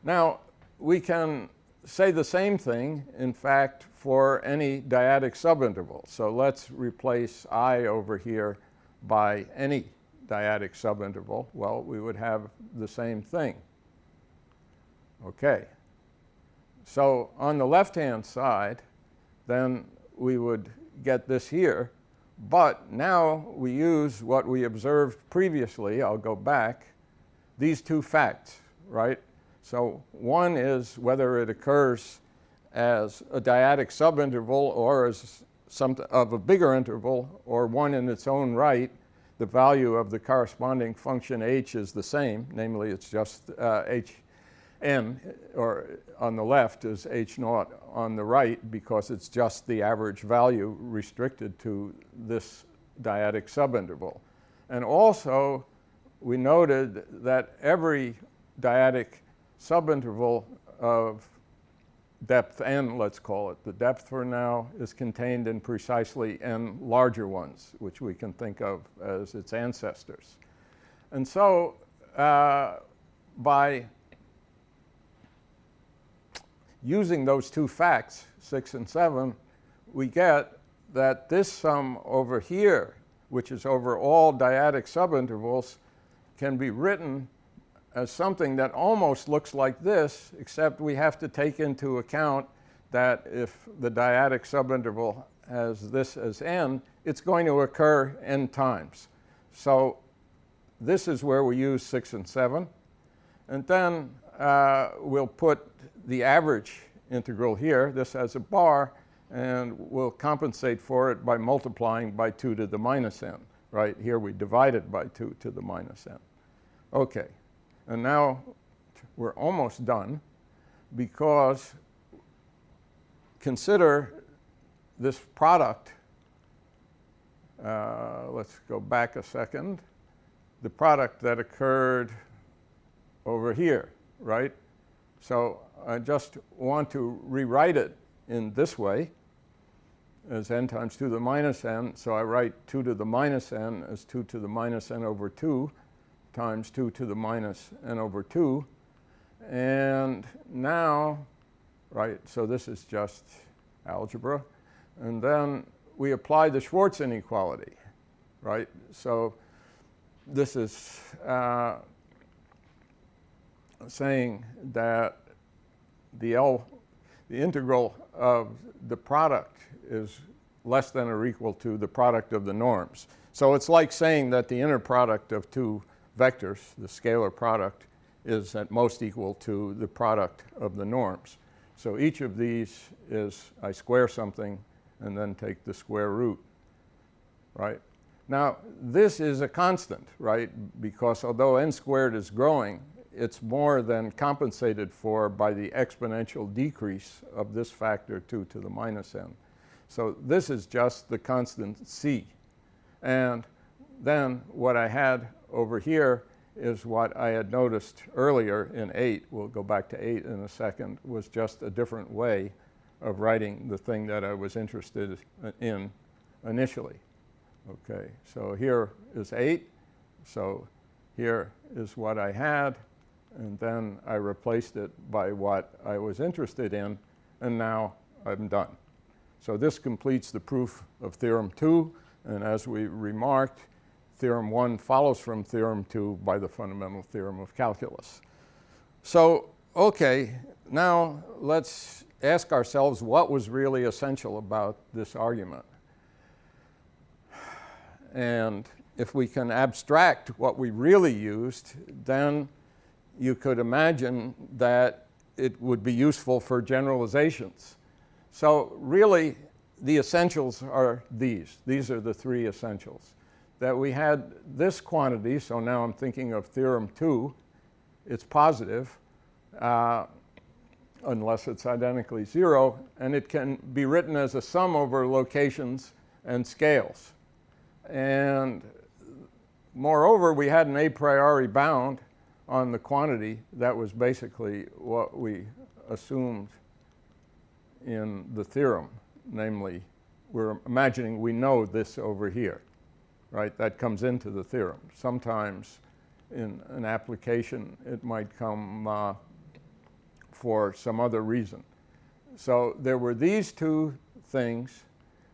[SPEAKER 3] Now, we can say the same thing, in fact, for any dyadic subinterval. So let's replace I over here by any dyadic subinterval. Well, we would have the same thing. Okay. So on the left-hand side, then we would get this here. But now we use what we observed previously. I'll go back. These two facts, right? So one is whether it occurs as a dyadic subinterval or as some of a bigger interval, or one in its own right. The value of the corresponding function h is the same, namely it's just hn, or on the left is h naught on the right, because it's just the average value restricted to this dyadic subinterval. And also we noted that every dyadic subinterval of depth n, let's call it, the depth for now, is contained in precisely n larger ones, which we can think of as its ancestors. And so by using those two facts, 6 and 7, we get that this sum over here, which is over all dyadic subintervals, can be written as something that almost looks like this, except we have to take into account that if the dyadic subinterval has this as n, it's going to occur n times. So this is where we use 6 and 7. And then we'll put the average integral here. This has a bar, and we'll compensate for it by multiplying by 2 to the minus n. Right here we divide it by 2 to the minus n. Okay. And now we're almost done, because consider this product. Let's go back a second. The product that occurred over here, right? So I just want to rewrite it in this way as n times 2 to the minus n. So I write 2 to the minus n as 2 to the minus n over 2. Times 2 to the minus n over 2. And now, right, so this is just algebra. And then we apply the Schwarz inequality, right? So this is saying that the integral of the product is less than or equal to the product of the norms. So it's like saying that the inner product of two vectors, the scalar product, is at most equal to the product of the norms. So each of these is, I square something and then take the square root, right? Now, this is a constant, right? Because although n squared is growing, it's more than compensated for by the exponential decrease of this factor 2 to the minus n. So this is just the constant c. And then what I had over here is what I had noticed earlier in 8, we'll go back to 8 in a second, was just a different way of writing the thing that I was interested in initially. Okay, so here is 8, so here is what I had, and then I replaced it by what I was interested in, and now I'm done. So this completes the proof of Theorem 2, and as we remarked, Theorem 1 follows from Theorem 2 by the fundamental theorem of calculus. So, okay, now let's ask ourselves what was really essential about this argument. And if we can abstract what we really used, then you could imagine that it would be useful for generalizations. So really, the essentials are these. These are the three essentials. That we had this quantity, so now I'm thinking of Theorem 2, it's positive, unless it's identically 0, and it can be written as a sum over locations and scales. And moreover, we had an a priori bound on the quantity. That was basically what we assumed in the theorem, namely, we're imagining we know this over here, right? That comes into the theorem. Sometimes in an application, it might come for some other reason. So there were these two things,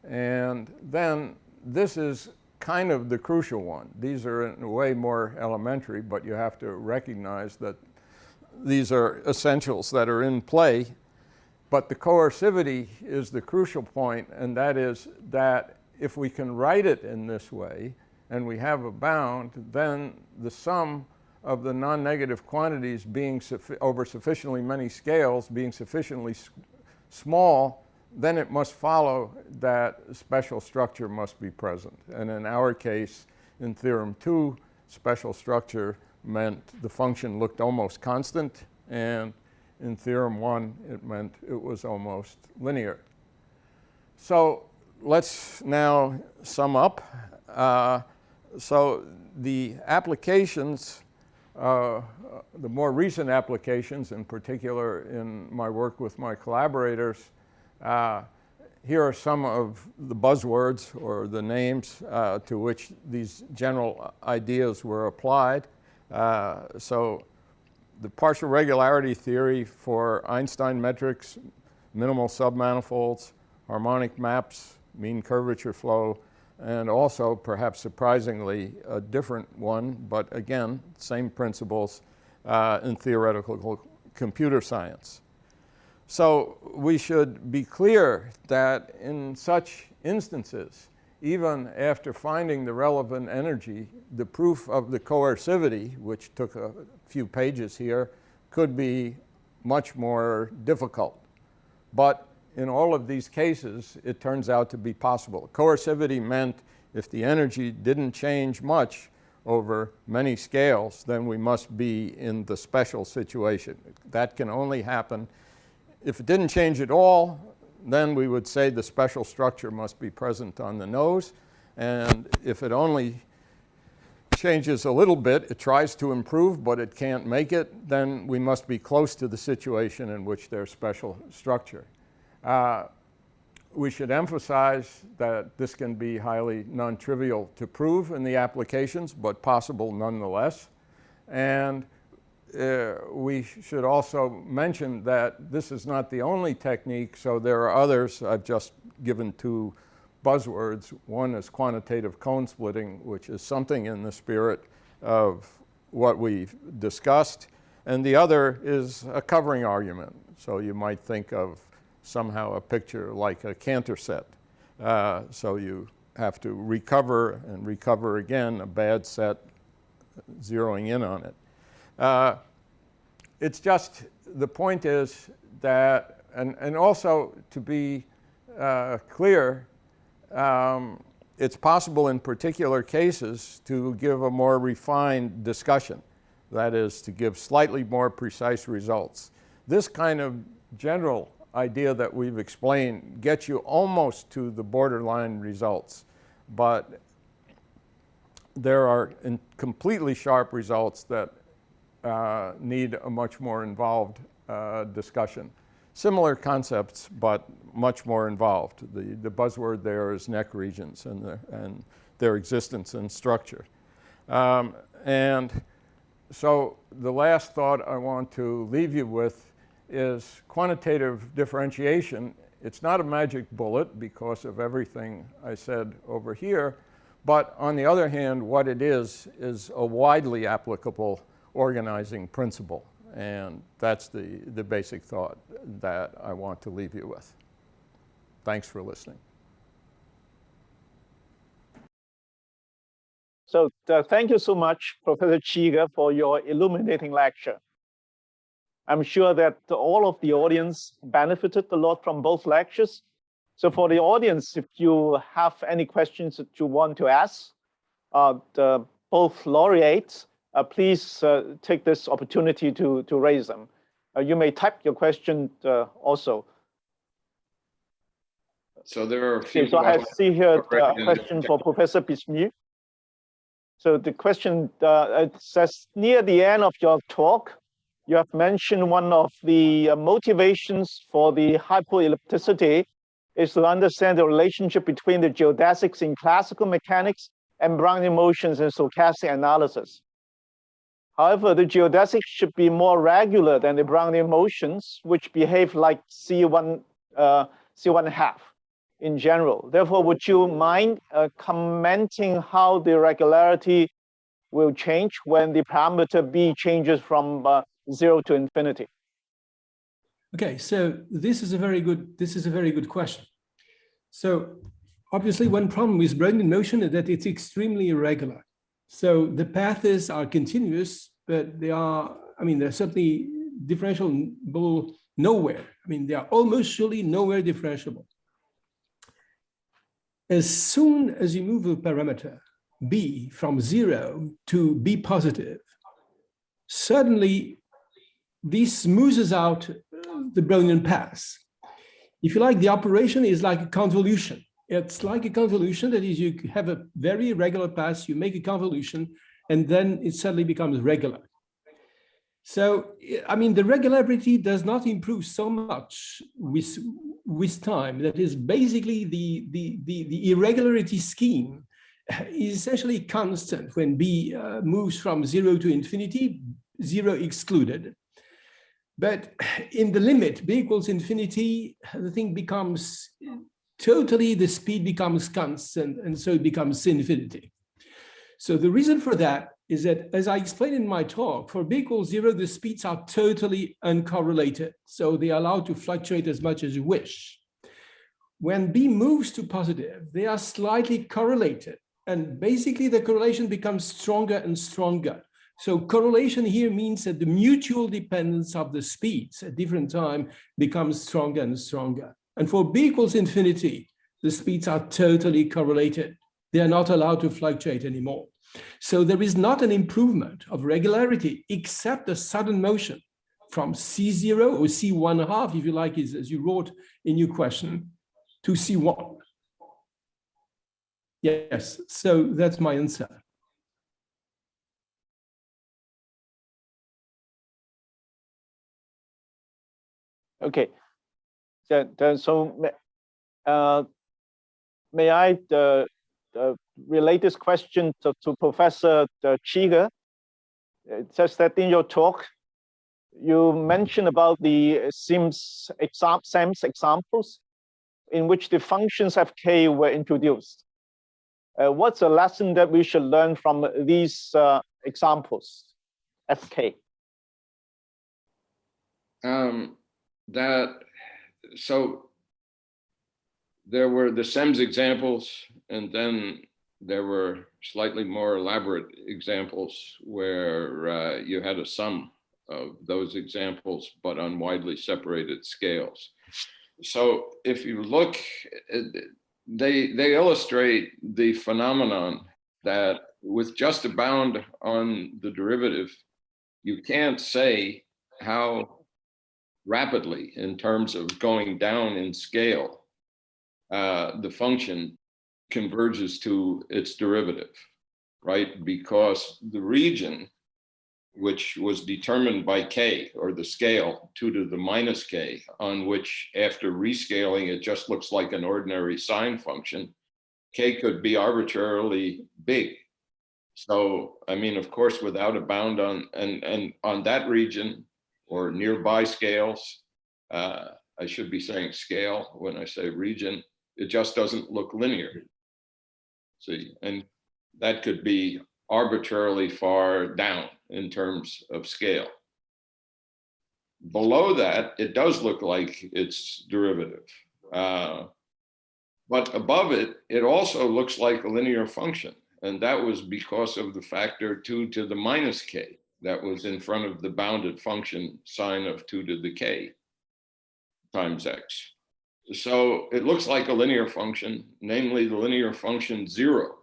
[SPEAKER 3] and then this is kind of the crucial one. These are in a way more elementary, but you have to recognize that these are essentials that are in play. But the coercivity is the crucial point, and that is that if we can write it in this way, and we have a bound, then the sum of the non-negative quantities being over sufficiently many scales being sufficiently small, then it must follow that special structure must be present. And in our case, in Theorem 2, special structure meant the function looked almost constant, and in Theorem 1, it meant it was almost linear. So let's now sum up. So the applications, the more recent applications, in particular in my work with my collaborators, here are some of the buzzwords or the names to which these general ideas were applied. So the partial regularity theory for Einstein metrics, minimal submanifolds, harmonic maps, mean curvature flow, and also, perhaps surprisingly, a different one, but again, same principles in theoretical computer science. So we should be clear that in such instances, even after finding the relevant energy, the proof of the coercivity, which took a few pages here, could be much more difficult. But in all of these cases, it turns out to be possible. Coercivity meant if the energy didn't change much over many scales, then we must be in the special situation. That can only happen if it didn't change at all, then we would say the special structure must be present on the nose. And if it only changes a little bit, it tries to improve, but it can't make it, then we must be close to the situation in which there's special structure. We should emphasize that this can be highly non-trivial to prove in the applications, but possible nonetheless. And we should also mention that this is not the only technique, so there are others. I've just given two buzzwords. One is quantitative cone splitting, which is something in the spirit of what we've discussed, and the other is a covering argument. So you might think of somehow a picture like a Cantor set. So you have to recover and recover again a bad set, zeroing in on it. It's just, the point is that, and also to be clear, it's possible in particular cases to give a more refined discussion. That is, to give slightly more precise results. This kind of general idea that we've explained gets you almost to the borderline results, but there are completely sharp results that need a much more involved discussion. Similar concepts, but much more involved. The buzzword there is neck regions and their existence and structure. And so the last thought I want to leave you with is quantitative differentiation. It's not a magic bullet because of everything I said over here, but on the other hand, what it is a widely applicable organizing principle. And that's the basic thought that I want to leave you with. Thanks for listening.
[SPEAKER 1] So thank you so much, Professor Chiga, for your illuminating lecture. I'm sure that all of the audience benefited a lot from both lectures. So for the audience, if you have any questions that you want to ask, both laureates, please take this opportunity to raise them. You may type your question also.
[SPEAKER 4] So there are a few.
[SPEAKER 1] So I see here a question for Professor Bismu. So the question it says, near the end of your talk, you have mentioned one of the motivations for the hypoellipticity is to understand the relationship between the geodesics in classical mechanics and Brownian motions in stochastic analysis. However, the geodesics should be more regular than the Brownian motions, which behave like C1 half in general. Therefore, would you mind commenting how the regularity will change when the parameter B changes from 0 to infinity?
[SPEAKER 2] Okay, so this is a very good question. So obviously, one problem with Brownian motion is that it's extremely irregular. So the paths are continuous, but they are, they're certainly differentiable nowhere. They are almost surely nowhere differentiable. As soon as you move a parameter B from 0 to B positive, suddenly this smooths out the Brownian paths. If you like, the operation is like a convolution. It's like a convolution, that is, you have a very irregular path, you make a convolution, and then it suddenly becomes regular. So, the regularity does not improve so much with time. That is, basically the irregularity scheme is essentially constant when B moves from 0 to infinity, 0 excluded. But in the limit, B equals infinity, the thing becomes totally, the speed becomes constant, and so it becomes infinity. So the reason for that is that, as I explained in my talk, for B equals 0, the speeds are totally uncorrelated. So they are allowed to fluctuate as much as you wish. When B moves to positive, they are slightly correlated. And basically, the correlation becomes stronger and stronger. So correlation here means that the mutual dependence of the speeds at different time becomes stronger and stronger. And for B equals infinity, the speeds are totally correlated. They are not allowed to fluctuate anymore. So there is not an improvement of regularity except a sudden motion from C0 or C1 half, if you like, as you wrote in your question, to C1. Yes, so that's my answer.
[SPEAKER 1] Okay, so may I relate this question to Professor Chiga? It says that in your talk, you mentioned about the SIMS examples in which the functions fk were introduced. What's a lesson that we should learn from these examples, fk?
[SPEAKER 3] So there were the SEMS examples, and then there were slightly more elaborate examples where you had a sum of those examples, but on widely separated scales. So if you look, they illustrate the phenomenon that with just a bound on the derivative, you can't say how rapidly, in terms of going down in scale, the function converges to its derivative, right? Because the region, which was determined by k, or the scale 2 to the minus k, on which after rescaling it just looks like an ordinary sine function, k could be arbitrarily big. So, I mean, of course, without a bound on, and on that region or nearby scales, I should be saying scale when I say region, it just doesn't look linear. See, and that could be arbitrarily far down in terms of scale. Below that, it does look like it's derivative. But above it, it also looks like a linear function. And that was because of the factor 2 to the minus k that was in front of the bounded function sine of 2 to the k times x. So it looks like a linear function, namely the linear function 0,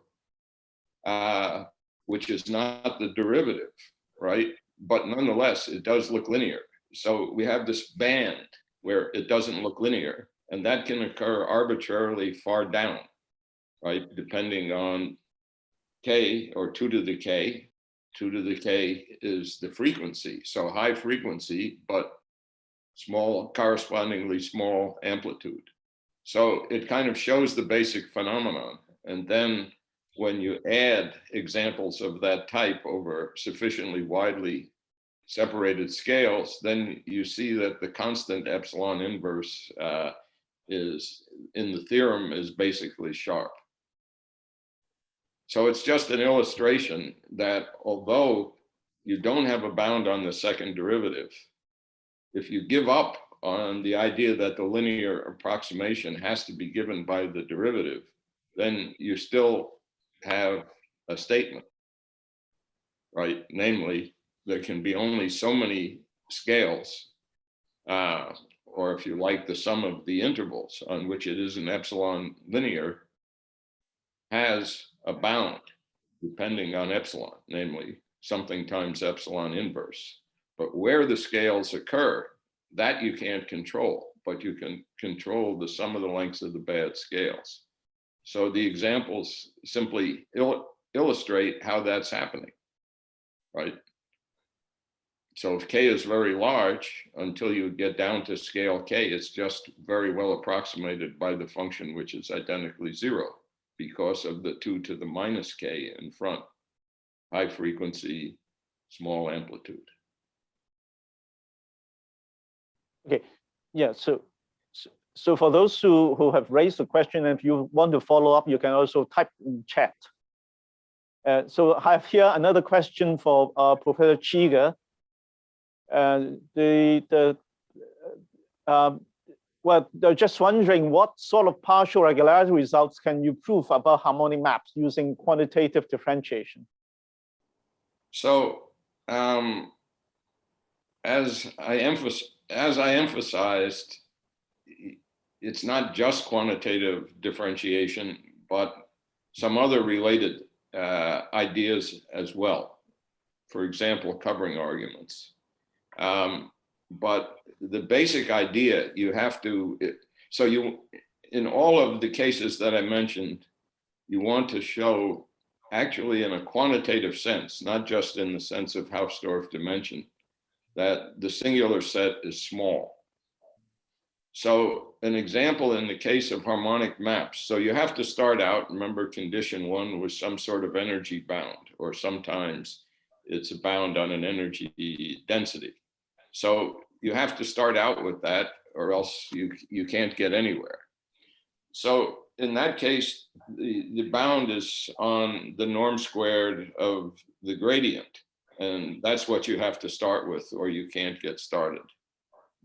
[SPEAKER 3] which is not the derivative, right? But nonetheless, it does look linear. So we have this band where it doesn't look linear, and that can occur arbitrarily far down, right? Depending on k, or 2 to the k. 2 to the k is the frequency, so high frequency, but small, correspondingly small amplitude. So it kind of shows the basic phenomenon. And then when you add examples of that type over sufficiently widely separated scales, then you see that the constant epsilon inverse is in the theorem is basically sharp. So it's just an illustration that although you don't have a bound on the second derivative, if you give up on the idea that the linear approximation has to be given by the derivative, then you still have a statement, right? Namely, there can be only so many scales, or if you like, the sum of the intervals on which it is an epsilon linear has a bound depending on epsilon, namely something times epsilon inverse. But where the scales occur, that you can't control, but you can control the sum of the lengths of the bad scales. So the examples simply illustrate how that's happening, right? So if k is very large, until you get down to scale k, it's just very well approximated by the function, which is identically 0 because of the 2 to the minus k in front, high frequency, small amplitude.
[SPEAKER 1] Okay, yeah, so for those who have raised the question, if you want to follow up, you can also type in chat. So I have here another question for Professor CHEEGER. Well, they're just wondering what sort of partial regularity results can you prove about harmonic maps using quantitative differentiation?
[SPEAKER 3] So as I emphasized, it's not just quantitative differentiation, but some other related ideas as well. For example, covering arguments. But the basic idea, you have to, in all of the cases that I mentioned, you want to show actually in a quantitative sense, not just in the sense of Hausdorff dimension, that the singular set is small. So an example in the case of harmonic maps, so you have to start out, remember condition 1 was some sort of energy bound, or sometimes it's a bound on an energy density. So you have to start out with that, or else you can't get anywhere. So in that case, the bound is on the norm squared of the gradient. And that's what you have to start with, or you can't get started.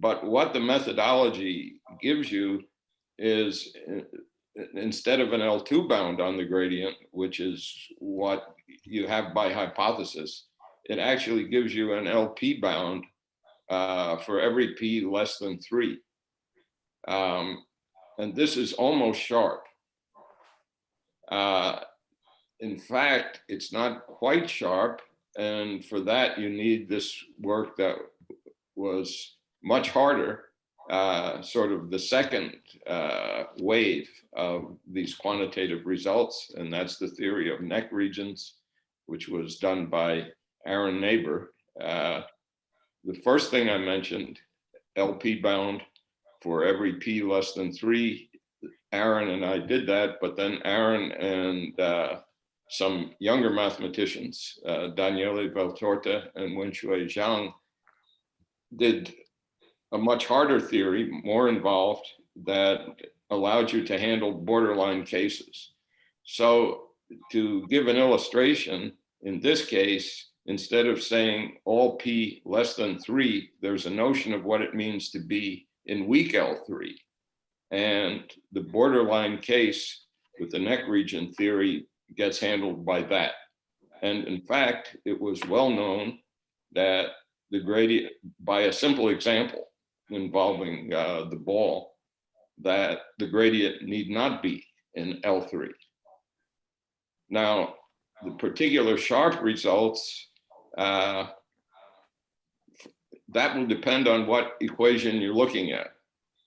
[SPEAKER 3] But what the methodology gives you is, instead of an L2 bound on the gradient, which is what you have by hypothesis, it actually gives you an LP bound for every p less than 3. And this is almost sharp. In fact, it's not quite sharp. And for that, you need this work that was much harder, sort of the second wave of these quantitative results. And that's the theory of neck regions, which was done by Aaron Neighbor. The first thing I mentioned, LP bound for every p less than 3. Aaron and I did that, but then Aaron and some younger mathematicians, Daniele Valtorta and Wenshui Zhang, did a much harder theory, more involved, that allowed you to handle borderline cases. So to give an illustration, in this case, instead of saying all p less than 3, there's a notion of what it means to be in weak L3. And the borderline case with the neck region theory gets handled by that. And in fact, it was well known that the gradient, by a simple example involving the ball, that the gradient need not be in L3. Now, the particular sharp results, that will depend on what equation you're looking at.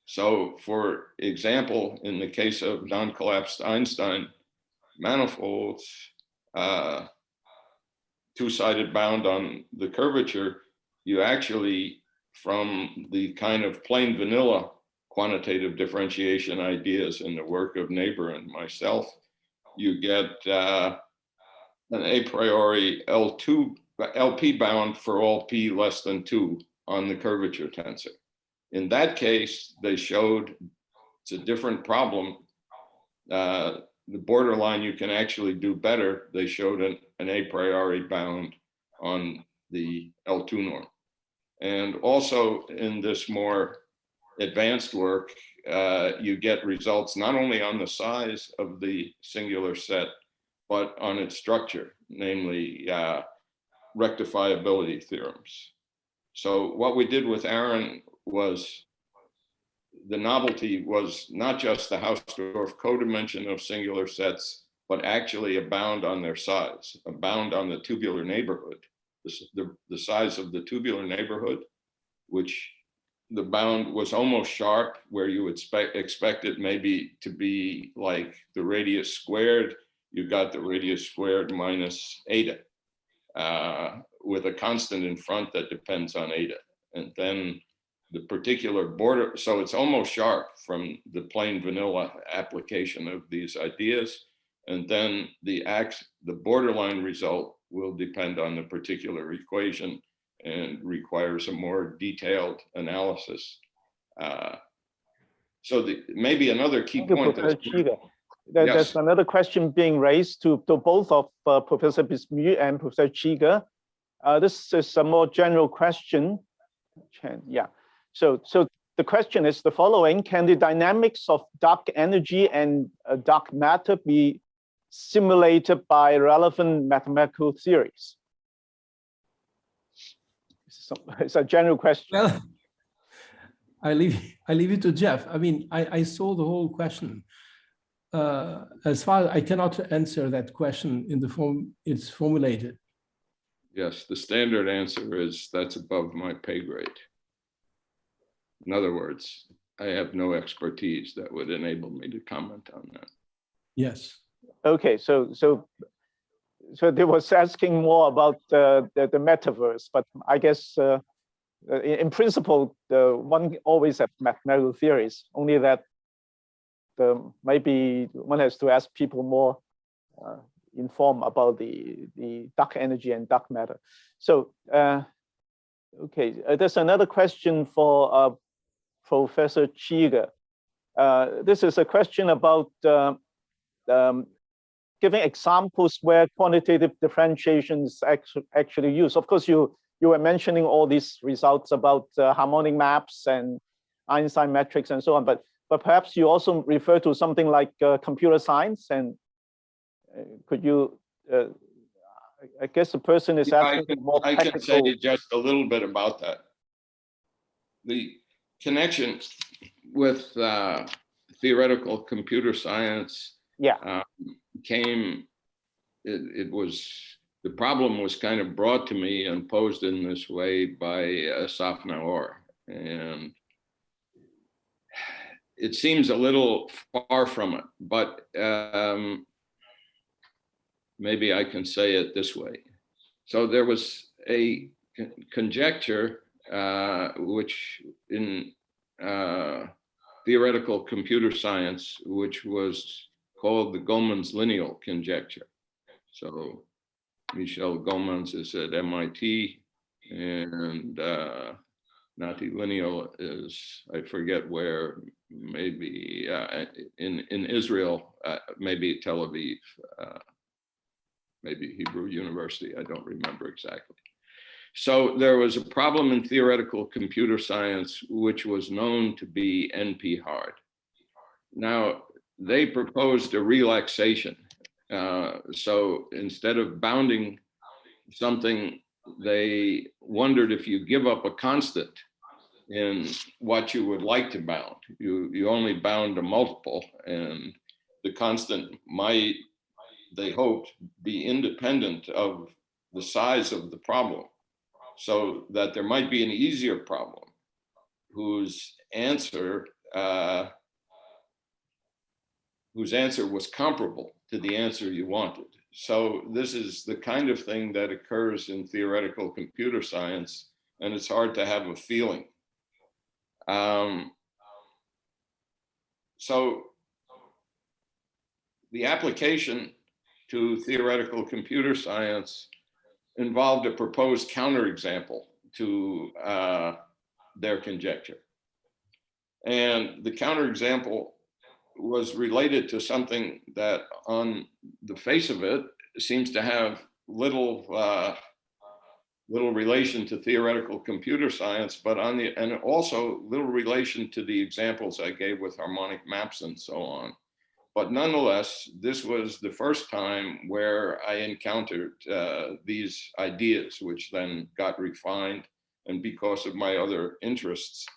[SPEAKER 3] So for example, in the case of non-collapsed Einstein manifolds, two-sided bound on the curvature, you actually, from the kind of plain vanilla quantitative differentiation ideas in the work of Neighbor and myself, you get an a priori LP bound for all p less than 2 on the curvature tensor. In that case, they showed it's a different problem. The borderline you can actually do better. They showed an a priori bound on the L2 norm. And also in this more advanced work, you get results not only on the size of the singular set, but on its structure, namely rectifiability theorems. So what we did with Aaron was, the novelty was not just the Hausdorff codimension of singular sets, but actually a bound on their size, a bound on the tubular neighborhood, the size of the tubular neighborhood, which the bound was almost sharp, where you would expect it maybe to be like the radius squared. You got the radius squared minus eta, with a constant in front that depends on eta. And then the particular border, so it's almost sharp from the plain vanilla application of these ideas. And then the borderline result will depend on the particular equation and requires a more detailed analysis. So maybe another key point is,
[SPEAKER 1] there's another question being raised to both of Professor Bismu and Professor Chiga. This is a more general question. Yeah. So the question is the following: can the dynamics of dark energy and dark matter be simulated by relevant mathematical theories? It's a general question.
[SPEAKER 4] Well, I leave it to Jeff. I mean, I saw the whole question. As far as I cannot answer that question in the form it's formulated.
[SPEAKER 3] Yes, the standard answer is that's above my pay grade. In other words, I have no expertise that would enable me to comment on that.
[SPEAKER 4] Yes.
[SPEAKER 1] Okay, so they was asking more about the metaverse, but I guess in principle, one always have mathematical theories, only that maybe one has to ask people more informed about the dark energy and dark matter. So Okay, there's another question for Professor Chiga. This is a question about giving examples where quantitative differentiation is actually used. Of course, you were mentioning all these results about harmonic maps and Einstein metrics and so on, but perhaps you also refer to something like computer science, and could you, I guess the person is asking more
[SPEAKER 3] technical. I can say just a little bit about that. The connection with theoretical computer science came, the problem was kind of brought to me and posed in this way by Asaf Naor. And it seems a little far from it, but maybe I can say it this way. So there was a conjecture which in theoretical computer science, which was called the Goldman's Lineal conjecture. So Michel Goldman's is at MIT, and Nati Lineal is, I forget where, maybe in Israel, maybe Tel Aviv, maybe Hebrew University, I don't remember exactly. So there was a problem in theoretical computer science, which was known to be NP hard. Now, they proposed a relaxation. So instead of bounding something, they wondered if you give up a constant in what you would like to bound. You only bound a multiple, and the constant might, they hoped, be independent of the size of the problem, so that there might be an easier problem whose answer was comparable to the answer you wanted. So this is the kind of thing that occurs in theoretical computer science, and it's hard to have a feeling. So the application to theoretical computer science involved a proposed counterexample to their conjecture. And the counterexample was related to something that on the face of it seems to have little relation to theoretical computer science, but and also little relation to the examples I gave with harmonic maps and so on. But nonetheless, this was the first time where I encountered these ideas, which then got refined. And because of my other interests,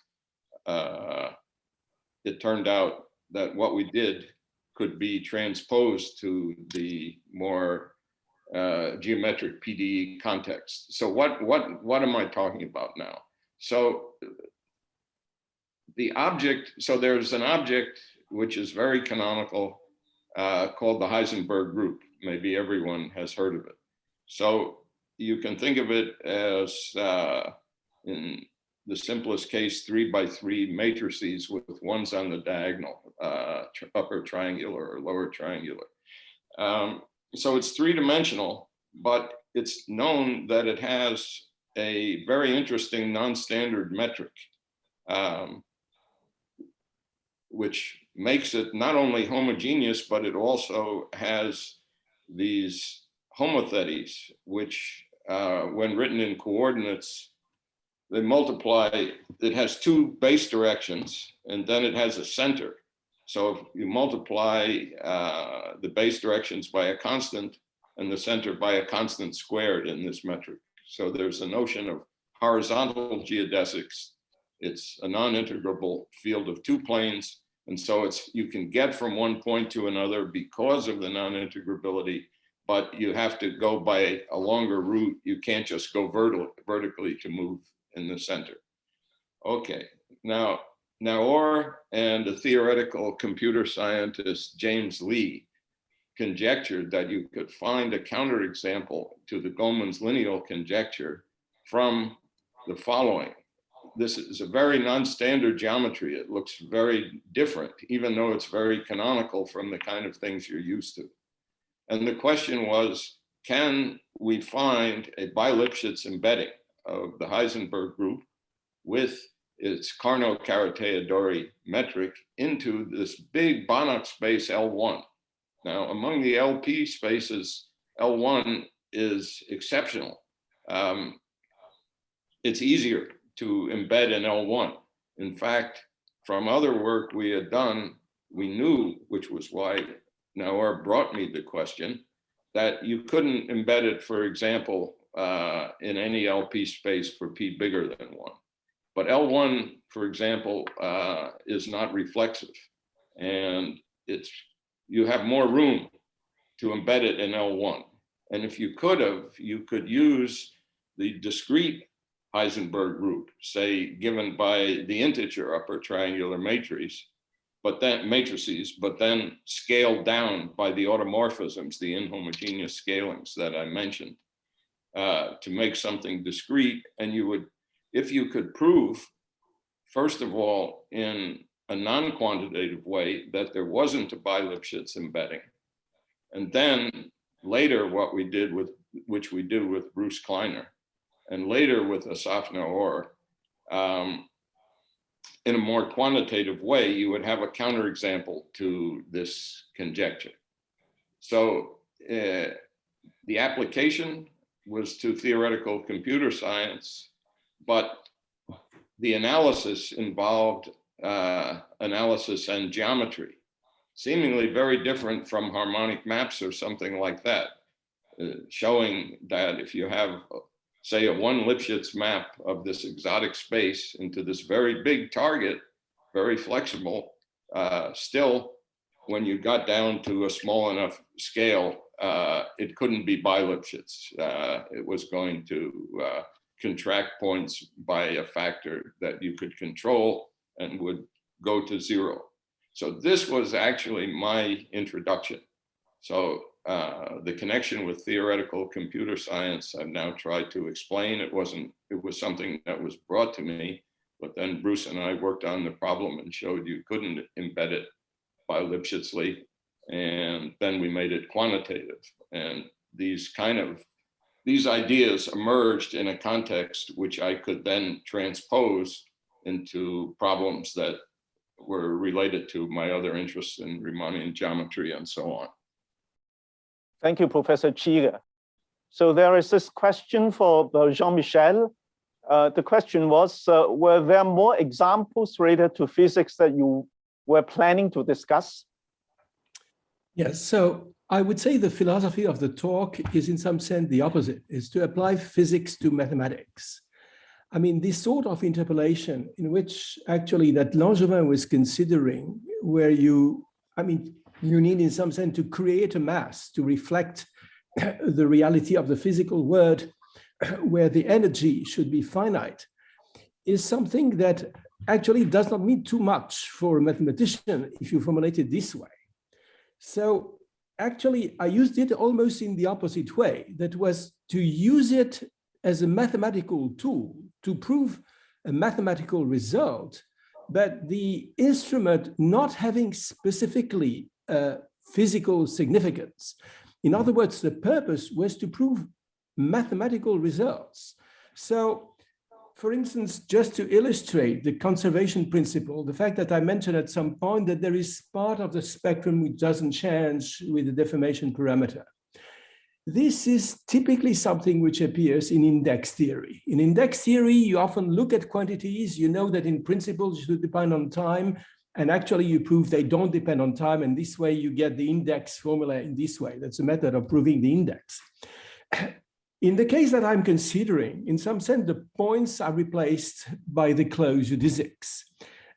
[SPEAKER 3] it turned out that what we did could be transposed to the more geometric PDE context. So what am I talking about now? So the object, so there's an object which is very canonical, called the Heisenberg Group. Maybe everyone has heard of it. So you can think of it as, in the simplest case, 3 by 3 matrices with ones on the diagonal, upper triangular or lower triangular. So it's 3-dimensional, but it's known that it has a very interesting non-standard metric, which makes it not only homogeneous, but it also has these homotheties, which when written in coordinates, they multiply. It has 2 base directions, and then it has a center. So if you multiply the base directions by a constant and the center by a constant squared in this metric. So there's a notion of horizontal geodesics. It's a non-integrable field of 2 planes. And so you can get from one point to another because of the non-integrability, but you have to go by a longer route. You can't just go vertically to move in the center. Okay, now Naor and the theoretical computer scientist James Lee conjectured that you could find a counterexample to the Goldman's lineal conjecture from the following. This is a very non-standard geometry. It looks very different, even though it's very canonical from the kind of things you're used to. And the question was, can we find a bi-Lipschitz embedding of the Heisenberg group with its Carnot-Caroteo-Dori metric into this big Banach space L1. Now, among the LP spaces, L1 is exceptional. It's easier to embed in L1. In fact, from other work we had done, we knew, which was why Naor brought me the question, that you couldn't embed it, for example, in any LP space for P bigger than 1. But L1, for example, is not reflexive. And you have more room to embed it in L1. And if you could use the discrete Heisenberg group, say, given by the integer upper triangular matrices, but then scaled down by the automorphisms, the inhomogeneous scalings that I mentioned, to make something discrete. And you would, if you could prove, first of all, in a non-quantitative way, that there wasn't a bi-Lipschitz embedding. And then later, which we did with Bruce Kleiner, and later with Asaf Naor, in a more quantitative way, you would have a counterexample to this conjecture. So the application was to theoretical computer science, but the analysis involved analysis and geometry, seemingly very different from harmonic maps or something like that, showing that if you have, say, a 1 Lipschitz map of this exotic space into this very big target, very flexible, still, when you got down to a small enough scale, it couldn't be bi-Lipschitz. It was going to contract points by a factor that you could control and would go to 0. So this was actually my introduction. So the connection with theoretical computer science, I've now tried to explain. It was something that was brought to me, but then Bruce and I worked on the problem and showed you couldn't embed it bi-Lipschitzly, and then we made it quantitative. And these ideas emerged in a context which I could then transpose into problems that were related to my other interests in Riemannian geometry and so on.
[SPEAKER 1] Thank you, Professor CHEEGER. So there is this question for Jean-Michel. The question was, were there more examples related to physics that you were planning to discuss?
[SPEAKER 4] Yes, so I would say the philosophy of the talk is in some sense the opposite, is to apply physics to mathematics. I mean, this sort of interpolation in which actually that Langevin was considering, where you need in some sense to create a mass to reflect the reality of the physical world, where the energy should be finite, is something that actually does not mean too much for a mathematician if you formulate it this way. So actually, I used it almost in the opposite way. That was to use it as a mathematical tool to prove a mathematical result, but the instrument not having specifically physical significance. In other words, the purpose was to prove mathematical results. So, for instance, just to illustrate the conservation principle, the fact that I mentioned at some point that there is part of the spectrum which doesn't change with the deformation parameter. This is typically something which appears in index theory. In index theory, you often look at quantities, you know that in principle they should depend on time, and actually you prove they don't depend on time, and this way you get the index formula in this way. That's a method of proving the index. In the case that I'm considering, in some sense, the points are replaced by the closed geodesics.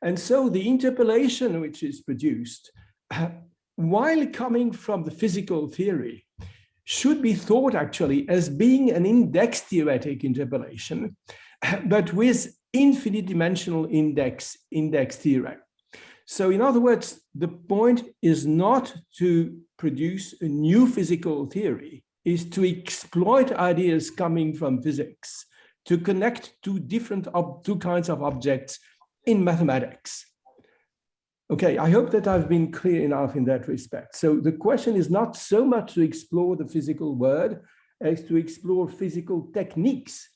[SPEAKER 4] And so the interpolation which is produced, while coming from the physical theory, should be thought actually as being an index theoretic interpolation, but with infinite dimensional index theorem. So in other words, the point is not to produce a new physical theory, is to exploit ideas coming from physics, to connect two kinds of objects in mathematics. Okay, I hope that I've been clear enough in that respect. So the question is not so much to explore the physical world as to explore physical techniques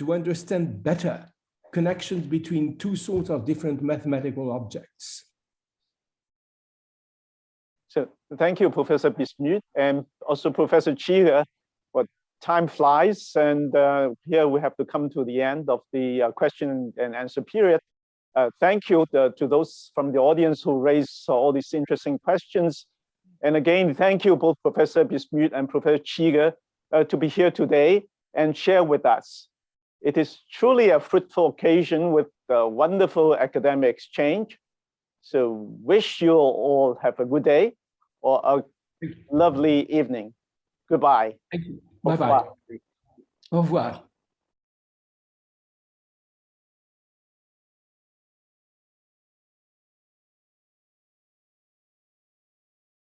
[SPEAKER 4] to understand better connections between two sorts of different mathematical objects.
[SPEAKER 1] So thank you, Professor Bismu, and also Professor CHEEGER. But time flies, and here we have to come to the end of the question and answer period. Thank you to those from the audience who raised all these interesting questions. And again, thank you both Professor Bismu and Professor CHEEGER to be here today and share with us. It is truly a fruitful occasion with a wonderful academic exchange. So wish you all have a good day or a lovely evening. Goodbye.
[SPEAKER 4] Thank you. Bye-bye. Au revoir.